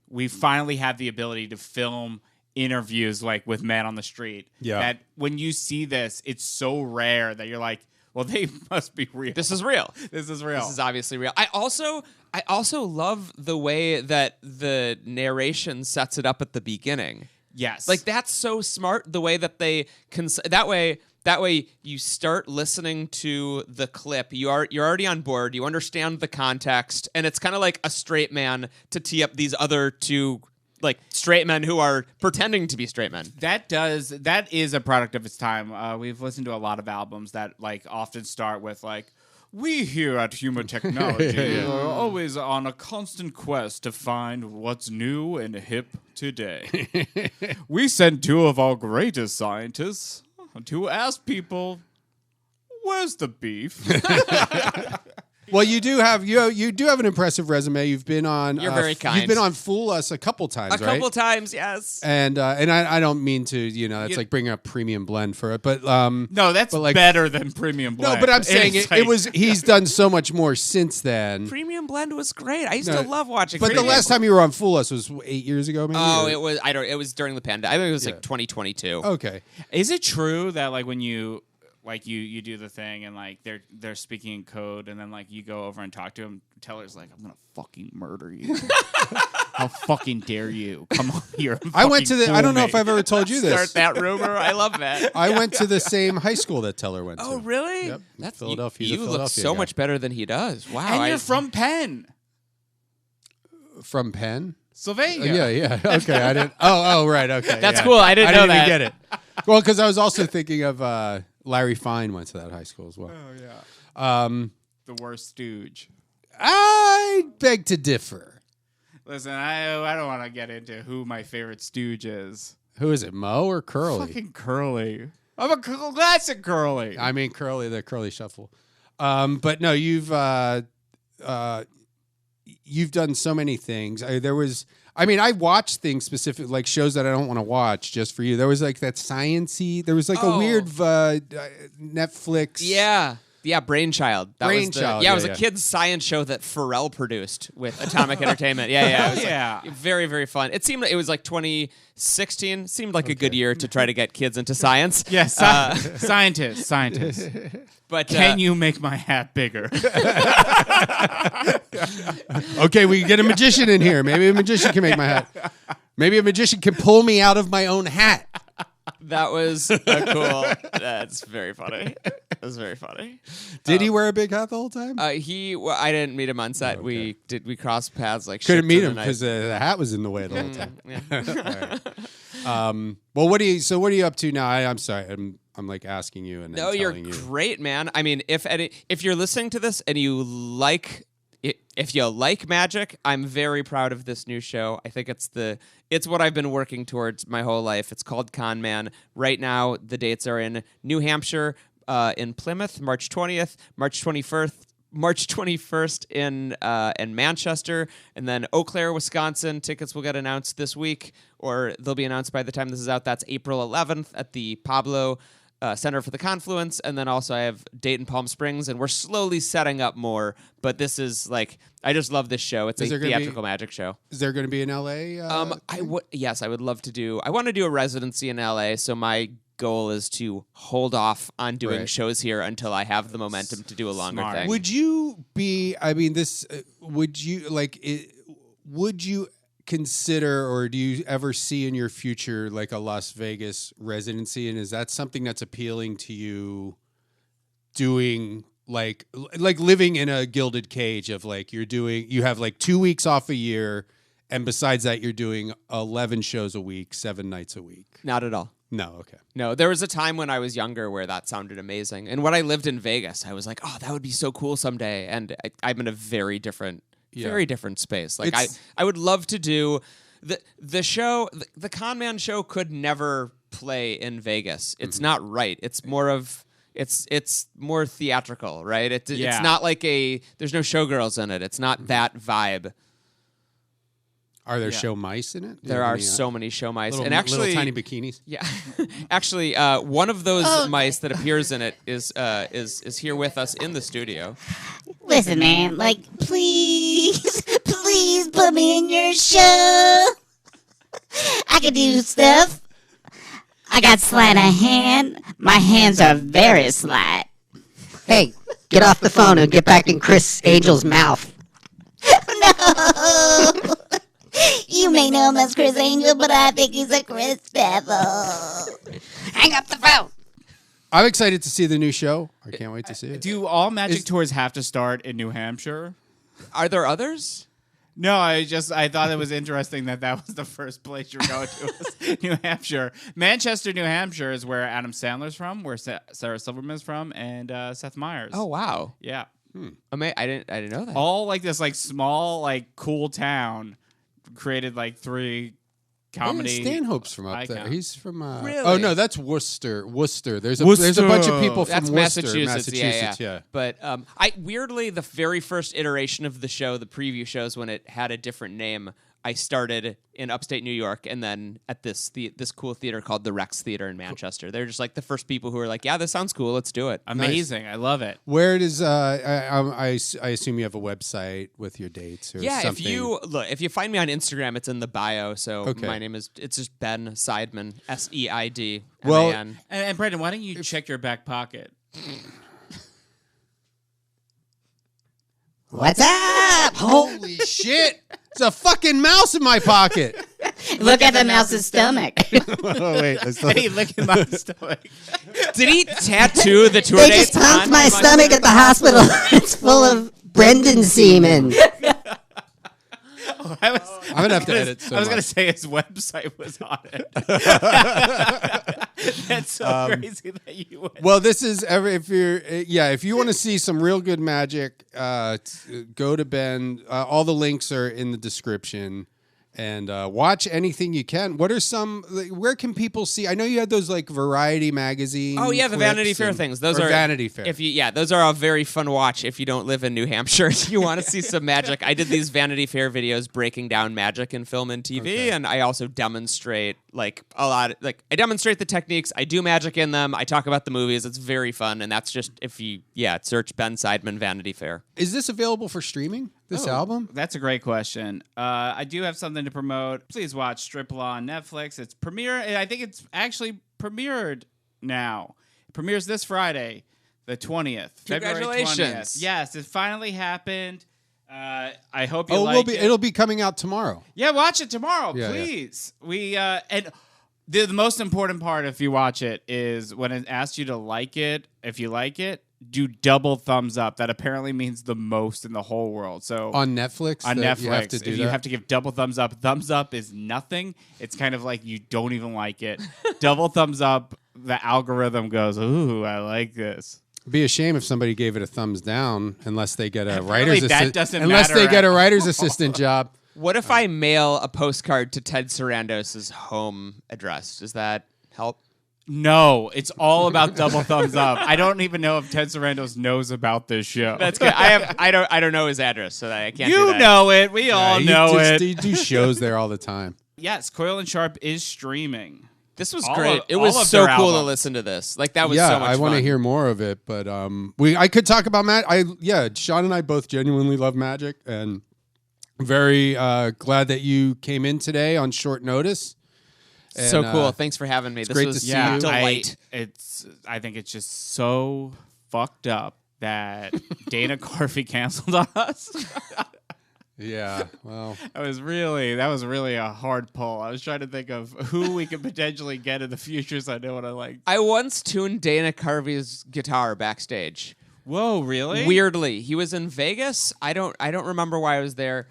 Speaker 3: we finally have the ability to film interviews like with men on the street.
Speaker 2: Yeah.
Speaker 3: That when you see this, it's so rare that you're like, well, they must be real.
Speaker 4: This is real.
Speaker 3: This is real.
Speaker 4: This is obviously real. I also love the way that the narration sets it up at the beginning.
Speaker 3: Yes.
Speaker 4: Like that's so smart the way that they that way you start listening to the clip. You're already on board. You understand the context, and it's kind of like a straight man to tee up these other two like straight men who are pretending to be straight men.
Speaker 3: That is a product of its time. We've listened to a lot of albums that like often start with like, we here at Humor Technology are always on a constant quest to find what's new and hip today. We sent two of our greatest scientists to ask people, where's the beef?
Speaker 2: Well, you do have an impressive resume. You've been on.
Speaker 4: You're very kind.
Speaker 2: You've been on Fool Us a couple times, right?
Speaker 4: A couple times, yes.
Speaker 2: And I don't mean to, that's like bringing up Premium Blend for it, but
Speaker 3: no, that's
Speaker 2: like,
Speaker 3: better than Premium Blend.
Speaker 2: No, but I'm saying he's done so much more since then.
Speaker 4: Premium Blend was great. I used to love watching.
Speaker 2: But
Speaker 4: Premium.
Speaker 2: the last time you were on Fool Us was 8 years ago, maybe.
Speaker 4: Oh, it was. It was during the pandemic. I think it was like 2022.
Speaker 2: Okay.
Speaker 3: Is it true that like when you like you do the thing and like they're speaking in code and then like you go over and talk to him. Teller's like, I'm gonna fucking murder you. How fucking dare you? Come on here.
Speaker 2: I went to the. I don't know if I've ever told you this.
Speaker 4: Start that rumor. I love that.
Speaker 2: I went to the same high school that Teller went to.
Speaker 4: Oh, really?
Speaker 2: Yep.
Speaker 4: That's
Speaker 2: Philadelphia.
Speaker 4: You look so much better than he does. Wow.
Speaker 3: And you're from Penn.
Speaker 2: From Penn.
Speaker 3: Sylvania.
Speaker 2: Yeah. Okay, I didn't. Oh, right. Okay,
Speaker 4: That's cool. I didn't know
Speaker 2: even
Speaker 4: that.
Speaker 2: get it. Well, because I was also thinking of Larry Fine went to that high school as well.
Speaker 3: Oh yeah. The worst stooge.
Speaker 2: I beg to differ.
Speaker 3: Listen, I don't want to get into who my favorite stooge is.
Speaker 2: Who is it, Mo or Curly?
Speaker 3: Fucking Curly. I'm a classic Curly.
Speaker 2: I mean Curly, the Curly Shuffle. But no, you've done so many things. I watched things specific, like shows that I don't want to watch just for you. There was like that science-y. There was like a weird Netflix.
Speaker 4: Yeah, Brainchild.
Speaker 2: Brainchild,
Speaker 4: It was a kids' science show that Pharrell produced with Atomic Entertainment. Yeah. It was like very, very fun. It seemed like it was like 2016. Seemed like a good year to try to get kids into science.
Speaker 3: Yes, scientists.
Speaker 4: But
Speaker 3: can you make my hat bigger?
Speaker 2: Okay, we can get a magician in here. Maybe a magician can make my hat. Maybe a magician can pull me out of my own hat.
Speaker 4: That was cool. That's very funny. That was very funny.
Speaker 2: Did he wear a big hat the whole time?
Speaker 4: I didn't meet him on set.
Speaker 2: Okay.
Speaker 4: We crossed paths like
Speaker 2: Couldn't
Speaker 4: ships
Speaker 2: meet
Speaker 4: in
Speaker 2: him
Speaker 4: the night.
Speaker 2: because the hat was in the way the whole time.
Speaker 4: Yeah.
Speaker 2: All right. Well, what are you up to now? I'm sorry. I'm like asking you and then
Speaker 4: No, you're
Speaker 2: telling you.
Speaker 4: great, man. I mean, if you're listening to this and you like if you like magic, I'm very proud of this new show. I think it's what I've been working towards my whole life. It's called Con Man. Right now, the dates are in New Hampshire, in Plymouth, March 20th, March 21st in Manchester, and then Eau Claire, Wisconsin. Tickets will get announced this week, or they'll be announced by the time this is out. That's April 11th at the Pablo Center for the Confluence, and then also I have Dayton, Palm Springs, and we're slowly setting up more. But this is like, I just love this show. It's a theatrical magic show.
Speaker 2: Is there going to be in LA?
Speaker 4: Yes, I would love to do. I want to do a residency in LA, so my goal is to hold off on doing shows here until I have the momentum to do a longer thing.
Speaker 2: Would you be? I mean, this. Would you like? Would you consider, or do you ever see in your future like a Las Vegas residency? And is that something that's appealing to you? Doing like living in a gilded cage of like you have like 2 weeks off a year, and besides that you're doing 11 shows a week, 7 nights a week.
Speaker 4: Not at all.
Speaker 2: No, okay.
Speaker 4: No, there was a time when I was younger where that sounded amazing. And when I lived in Vegas, I was like, oh, that would be so cool someday. And I'm in a very different space. Like I would love to do the show. The Con Man show could never play in Vegas. It's not right. It's more of it's more theatrical, right? It's not like there's no showgirls in it. It's not that vibe.
Speaker 2: Are there show mice in it?
Speaker 4: There are so many show mice, and
Speaker 2: little
Speaker 4: actually,
Speaker 2: tiny bikinis.
Speaker 4: Yeah, actually, one of those mice that appears in it is here with us in the studio.
Speaker 10: Listen, man, like, please put me in your show. I can do stuff. I got sleight of hand. My hands are very slight. Hey, get off the phone and get back in Chris Angel's mouth. No. You may know him as Chris Angel, but I think he's a Chris Devil. Hang up the phone.
Speaker 2: I'm excited to see the new show. I can't wait to see it.
Speaker 3: Do all magic tours have to start in New Hampshire?
Speaker 4: Are there others?
Speaker 3: No, I thought it was interesting that was the first place you're going to, was New Hampshire. Manchester, New Hampshire is where Adam Sandler's from, where Sarah Silverman's from, and Seth Meyers.
Speaker 4: Oh, wow.
Speaker 3: Yeah.
Speaker 4: I didn't know that.
Speaker 3: All like this like small like cool town created like 3 comedy.
Speaker 2: Stanhope's from up there.
Speaker 3: icons.
Speaker 2: He's from.
Speaker 4: Really?
Speaker 2: Oh no, that's Worcester. There's a bunch of people from
Speaker 4: That's
Speaker 2: Worcester,
Speaker 4: Massachusetts.
Speaker 2: Yeah.
Speaker 4: But I weirdly, the very first iteration of the show, the preview shows when it had a different name, I started in upstate New York, and then at this cool theater called the Rex Theater in Manchester. They're just like the first people who were like, yeah, this sounds cool. Let's do it.
Speaker 3: Amazing. I love it.
Speaker 2: Where does I assume you have a website with your dates or something?
Speaker 4: if you find me on Instagram, it's in the bio. So
Speaker 2: Okay.
Speaker 4: my name it's just Ben Seidman, Seidman.
Speaker 2: Well,
Speaker 3: And Brendan, why don't you check your back pocket?
Speaker 10: What's up?
Speaker 2: holy shit! It's a fucking mouse in my pocket.
Speaker 10: Look at the mouse's stomach.
Speaker 2: Oh, wait, that's
Speaker 3: Hey, look at my stomach.
Speaker 4: Did he tattoo the tour
Speaker 10: They
Speaker 4: dates
Speaker 10: just pumped
Speaker 4: on
Speaker 10: my stomach at the hospital. It's full of Brendan semen.
Speaker 3: I'm
Speaker 2: gonna have to edit so
Speaker 3: I was going to
Speaker 2: much.
Speaker 3: say his website was on it. That's so crazy that you would.
Speaker 2: Well, this is if you want to see some real good magic, go to Ben. All the links are in the description. And watch anything you can. What are some? Where can people see? I know you had those like Variety magazine.
Speaker 4: Oh yeah, the Vanity
Speaker 2: clips
Speaker 4: Fair
Speaker 2: and-
Speaker 4: things. Those
Speaker 2: or
Speaker 4: are
Speaker 2: Vanity Fair.
Speaker 4: Those are a very fun watch if you don't live in New Hampshire. If you want to see some magic, I did these Vanity Fair videos breaking down magic in film and TV, and I also demonstrate I demonstrate the techniques. I do magic in them. I talk about the movies. It's very fun, and that's just if you search Ben Seidman Vanity Fair.
Speaker 2: Is this available for streaming? This album?
Speaker 3: That's a great question. I do have something to promote. Please watch Strip Law on Netflix. It's I think it's actually premiered now. It premieres this Friday, the 20th. February
Speaker 4: Congratulations.
Speaker 3: 20th. Yes, it finally happened. I hope you like it.
Speaker 2: It'll be coming out tomorrow.
Speaker 3: Yeah, watch it tomorrow,
Speaker 2: Yeah,
Speaker 3: please. We and the most important part, if you watch it, is when it asks you to like it. If you like it, do double thumbs up. That apparently means the most in the whole world. So
Speaker 2: On Netflix?
Speaker 3: on
Speaker 2: that
Speaker 3: Netflix,
Speaker 2: you have to do
Speaker 3: if
Speaker 2: that?
Speaker 3: you have to give double thumbs up is nothing. It's kind of like you don't even like it. Double thumbs up, the algorithm goes, "Ooh, I like this."
Speaker 2: It'd be a shame if somebody gave it a thumbs down unless they get a
Speaker 3: Apparently
Speaker 2: writer's
Speaker 3: that
Speaker 2: assistant.
Speaker 3: doesn't
Speaker 2: Unless
Speaker 3: matter
Speaker 2: they get a
Speaker 3: at
Speaker 2: writer's assistant job.
Speaker 4: What if I mail a postcard to Ted Sarandos's home address? Does that help?
Speaker 3: No, it's all about double thumbs up. I don't even know if Ted Sarandos knows about this show.
Speaker 4: That's good. I don't know his address, so I can't. do
Speaker 3: You
Speaker 4: that.
Speaker 3: know it. We all know it.
Speaker 2: You do shows there all the time.
Speaker 3: Yes, Coyle and Sharpe is streaming.
Speaker 4: This was
Speaker 3: All
Speaker 4: great.
Speaker 3: of-
Speaker 4: It was
Speaker 3: all of
Speaker 4: so
Speaker 3: their
Speaker 4: cool to
Speaker 3: albums.
Speaker 4: listen to this. Like that was
Speaker 2: Yeah,
Speaker 4: so much
Speaker 2: I want to
Speaker 4: fun.
Speaker 2: hear more of it, but I could talk about Sean and I both genuinely love magic, and very glad that you came in today on short notice.
Speaker 4: So
Speaker 2: And,
Speaker 4: cool. Thanks for having me. This
Speaker 2: great
Speaker 4: was
Speaker 2: to see
Speaker 4: a
Speaker 2: you.
Speaker 4: delight.
Speaker 3: I think it's just so fucked up that Dana Carvey canceled on us.
Speaker 2: Yeah, well,
Speaker 3: That was really a hard pull. I was trying to think of who we could potentially get in the future, so I know what I like.
Speaker 4: I once tuned Dana Carvey's guitar backstage.
Speaker 3: Whoa, really?
Speaker 4: Weirdly, he was in Vegas. I don't remember why I was there.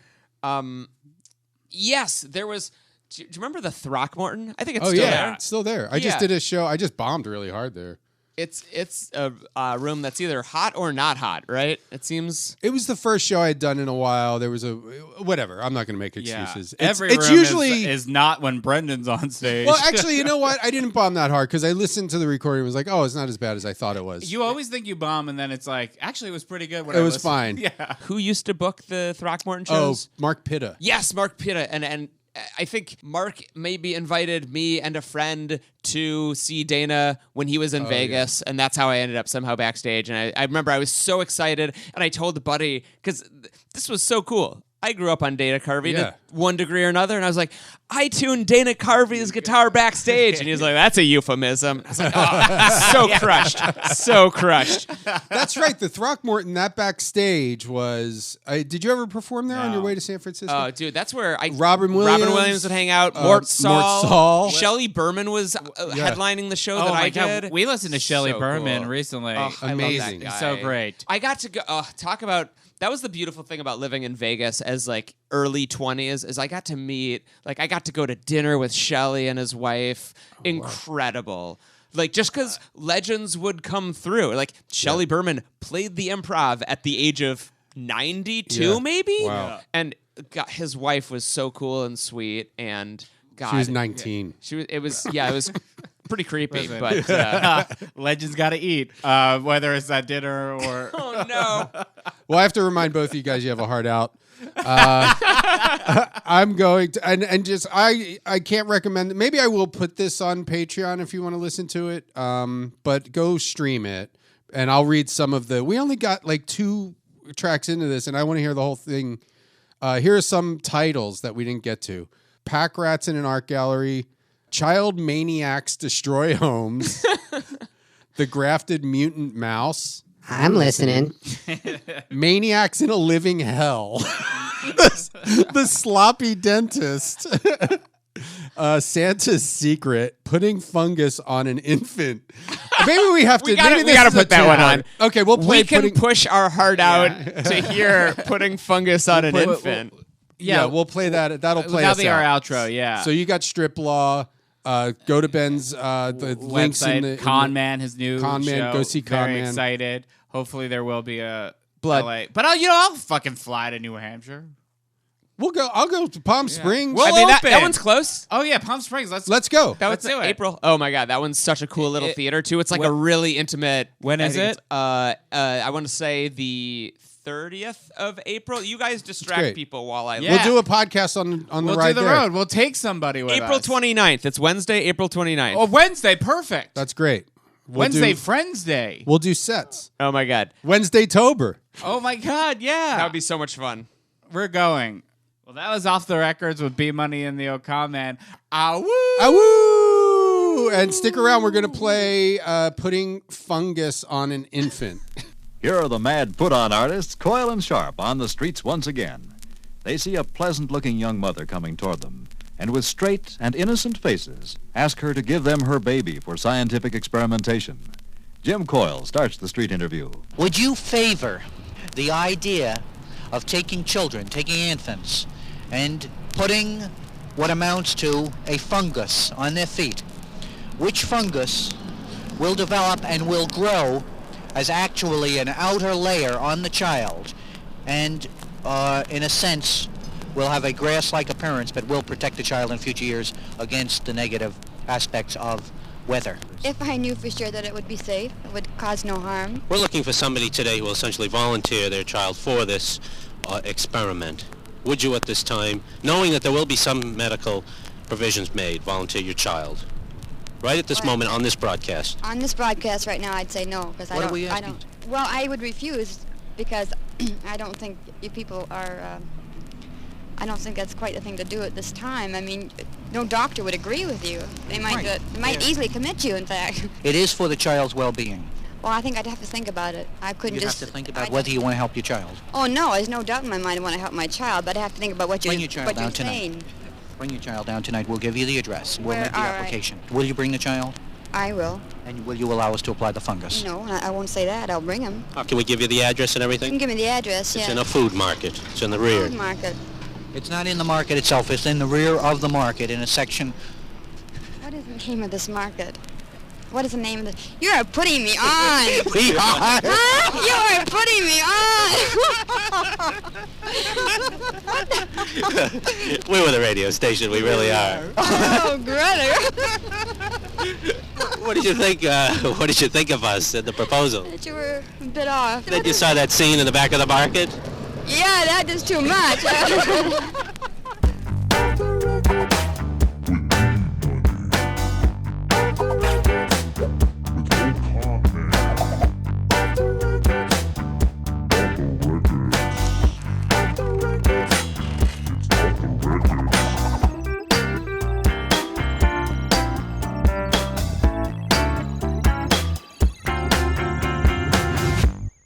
Speaker 4: Yes, there was. Do you remember the Throckmorton? I think it's still there.
Speaker 2: it's still there. I just
Speaker 4: Yeah.
Speaker 2: did a show. I just bombed really hard there.
Speaker 4: It's a room that's either hot or not hot, right? It seems.
Speaker 2: It was the first show I had done in a while. There was whatever. I'm not going to make
Speaker 3: Yeah.
Speaker 2: excuses.
Speaker 3: Every
Speaker 2: it's
Speaker 3: room
Speaker 2: usually
Speaker 3: is not when Brendan's on stage.
Speaker 2: Well, actually, you know what? I didn't bomb that hard because I listened to the recording and was like, oh, it's not as bad as I thought it was.
Speaker 3: You always think you bomb, and then it's like, actually, it was pretty good. When
Speaker 2: It
Speaker 3: I
Speaker 2: was
Speaker 3: listened.
Speaker 2: fine.
Speaker 3: Yeah.
Speaker 4: Who used to book the Throckmorton
Speaker 2: Oh,
Speaker 4: shows?
Speaker 2: Mark Pitta.
Speaker 4: Yes, Mark Pitta, and I think Mark maybe invited me and a friend to see Dana when he was in Vegas, and that's how I ended up somehow backstage. And I remember I was so excited, and I told the buddy, because this was so cool. I grew up on Dana Carvey
Speaker 2: Yeah.
Speaker 4: to one degree or another, and I was like, I tuned Dana Carvey's guitar backstage. And he was like, that's a euphemism. I was like, oh, so crushed. So crushed.
Speaker 2: That's right. The Throckmorton, that backstage was. Did you ever perform there on your way to San Francisco?
Speaker 4: Oh, dude, that's where
Speaker 2: Robin Williams
Speaker 4: would hang out. Mort Saul.
Speaker 2: Saul.
Speaker 4: Shelley Berman was headlining the show
Speaker 3: Oh
Speaker 4: that
Speaker 3: my
Speaker 4: I
Speaker 3: God,
Speaker 4: did.
Speaker 3: we listened to Shelley
Speaker 4: So
Speaker 3: Berman
Speaker 4: cool.
Speaker 3: recently.
Speaker 4: Oh, I love
Speaker 2: Amazing.
Speaker 4: that guy.
Speaker 3: So great.
Speaker 4: I got to go. Talk about. That was the beautiful thing about living in Vegas as like early 20s is I got to meet, like I got to go to dinner with Shelley and his wife. Incredible. Like just because legends would come through. Like Shelley Berman played the improv at the age of 92
Speaker 2: Yeah.
Speaker 4: maybe.
Speaker 2: Wow.
Speaker 4: And his wife was so cool and sweet and God.
Speaker 2: She was 19.
Speaker 4: She was. It was. Yeah. It was. pretty creepy.
Speaker 3: Listen,
Speaker 4: But
Speaker 3: legends got to eat, whether it's at dinner or.
Speaker 4: oh no.
Speaker 2: Well, I have to remind both of you guys you have a heart out. I'm going to and just I can't recommend. Maybe I will put this on Patreon if you want to listen to it. But go stream it, and I'll read some of the. We only got like 2 tracks into this, and I want to hear the whole thing. Here are some titles that we didn't get to: Pack Rats in an Art Gallery, Child Maniacs Destroy Homes, The Grafted Mutant Mouse.
Speaker 10: I'm listening.
Speaker 2: Maniacs in a Living Hell. the Sloppy Dentist. Santa's Secret. Putting Fungus on an Infant. Maybe we have to.
Speaker 4: We gotta put that one on.
Speaker 2: Okay, we'll play.
Speaker 4: We can push our heart out to hear Putting Fungus on an Infant.
Speaker 2: Yeah, we'll play that. That'll play
Speaker 3: That'll
Speaker 2: us
Speaker 3: be
Speaker 2: out.
Speaker 3: our outro. Yeah.
Speaker 2: So you got Strip Law. Go to Ben's the links in the
Speaker 3: Con Man, his new
Speaker 2: Con Man.
Speaker 3: show.
Speaker 2: Go see Con
Speaker 3: Very
Speaker 2: Man.
Speaker 3: excited. Hopefully there will be a
Speaker 2: Blood.
Speaker 3: LA. But I'll fucking fly to New Hampshire.
Speaker 2: We'll go. I'll go to Palm Springs.
Speaker 3: We'll
Speaker 4: I mean, that
Speaker 3: open.
Speaker 4: one's close.
Speaker 3: Oh yeah, Palm Springs.
Speaker 2: Let's go.
Speaker 4: That was
Speaker 3: Let's do it.
Speaker 4: April. Oh my god, that one's such a cool little theater too. It's like a really intimate.
Speaker 3: When is it?
Speaker 4: I want to say the 30th of April. You guys distract
Speaker 2: great.
Speaker 4: people while I.
Speaker 3: Yeah.
Speaker 2: We'll do a podcast on the
Speaker 3: We'll
Speaker 2: ride
Speaker 3: do the
Speaker 2: there.
Speaker 3: road. We'll take somebody with
Speaker 4: April
Speaker 3: us.
Speaker 4: 29th. It's Wednesday, April 29th.
Speaker 3: Oh, Wednesday. Perfect.
Speaker 2: That's great. We'll
Speaker 3: Wednesday,
Speaker 2: do,
Speaker 3: Friends Day.
Speaker 2: We'll do sets.
Speaker 4: Oh my god,
Speaker 2: Wednesday Tober.
Speaker 3: Oh my God, yeah.
Speaker 4: that would be so much fun.
Speaker 3: We're going. Well, that was Off the Records with B Money and the O'Con Man. Awoo!
Speaker 2: Awoo! And stick around. We're gonna play Putting Fungus on an Infant.
Speaker 5: Here are the mad put-on artists, Coyle and Sharpe, on the streets once again. They see a pleasant-looking young mother coming toward them, and with straight and innocent faces, ask her to give them her baby for scientific experimentation. Jim Coyle starts the street interview.
Speaker 6: Would you favor the idea of taking children, taking infants, and putting what amounts to a fungus on their feet? Which fungus will develop and will grow as actually an outer layer on the child, and in a sense will have a grass-like appearance, but will protect the child in future years against the negative aspects of weather?
Speaker 11: If I knew for sure that it would be safe, it would cause no harm.
Speaker 8: We're looking for somebody today who will essentially volunteer their child for this experiment. Would you at this time, knowing that there will be some medical provisions made, volunteer your child? Right at this moment on this broadcast.
Speaker 11: On this broadcast right now, I'd say no, because
Speaker 6: What are we asking?
Speaker 11: Well, I would refuse because I don't think you people are. I don't think that's quite the thing to do at this time. I mean, no doctor would agree with you. They might
Speaker 6: Right.
Speaker 11: They might easily commit you. In fact.
Speaker 6: It is for the child's well-being.
Speaker 11: Well, I think I'd have to think about it. I couldn't
Speaker 6: You have
Speaker 11: just.
Speaker 6: to think about whether you want to help your child.
Speaker 11: Oh no, there's no doubt in my mind I want to help my child, but I have to think about what you're
Speaker 6: Bring your child
Speaker 11: what
Speaker 6: down
Speaker 11: you're
Speaker 6: tonight.
Speaker 11: saying.
Speaker 6: Bring your child down tonight. We'll give you the address. We'll
Speaker 11: Where-
Speaker 6: make the
Speaker 11: all right.
Speaker 6: application. Will you bring the child?
Speaker 11: I will.
Speaker 6: And will you allow us to apply the fungus?
Speaker 11: No, I won't say that. I'll bring him.
Speaker 8: Can we give you the address and
Speaker 11: You
Speaker 8: everything?
Speaker 11: can give me the address.
Speaker 8: It's
Speaker 11: yeah.
Speaker 8: in a food market. It's in the rear.
Speaker 11: Food market.
Speaker 6: It's not in the market itself. It's in the rear of the market in a section.
Speaker 11: What is the name of this market? What is the name of this? You are putting me on.
Speaker 6: We are.
Speaker 11: Huh? You are putting me on.
Speaker 8: We're with a radio station. We really are.
Speaker 11: Oh, brother.
Speaker 8: What did you think? What did you think of us and the proposal?
Speaker 11: That you were a bit off.
Speaker 8: Then you saw that scene in the back of the market.
Speaker 11: Yeah, that is too much.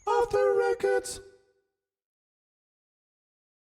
Speaker 2: Off the records.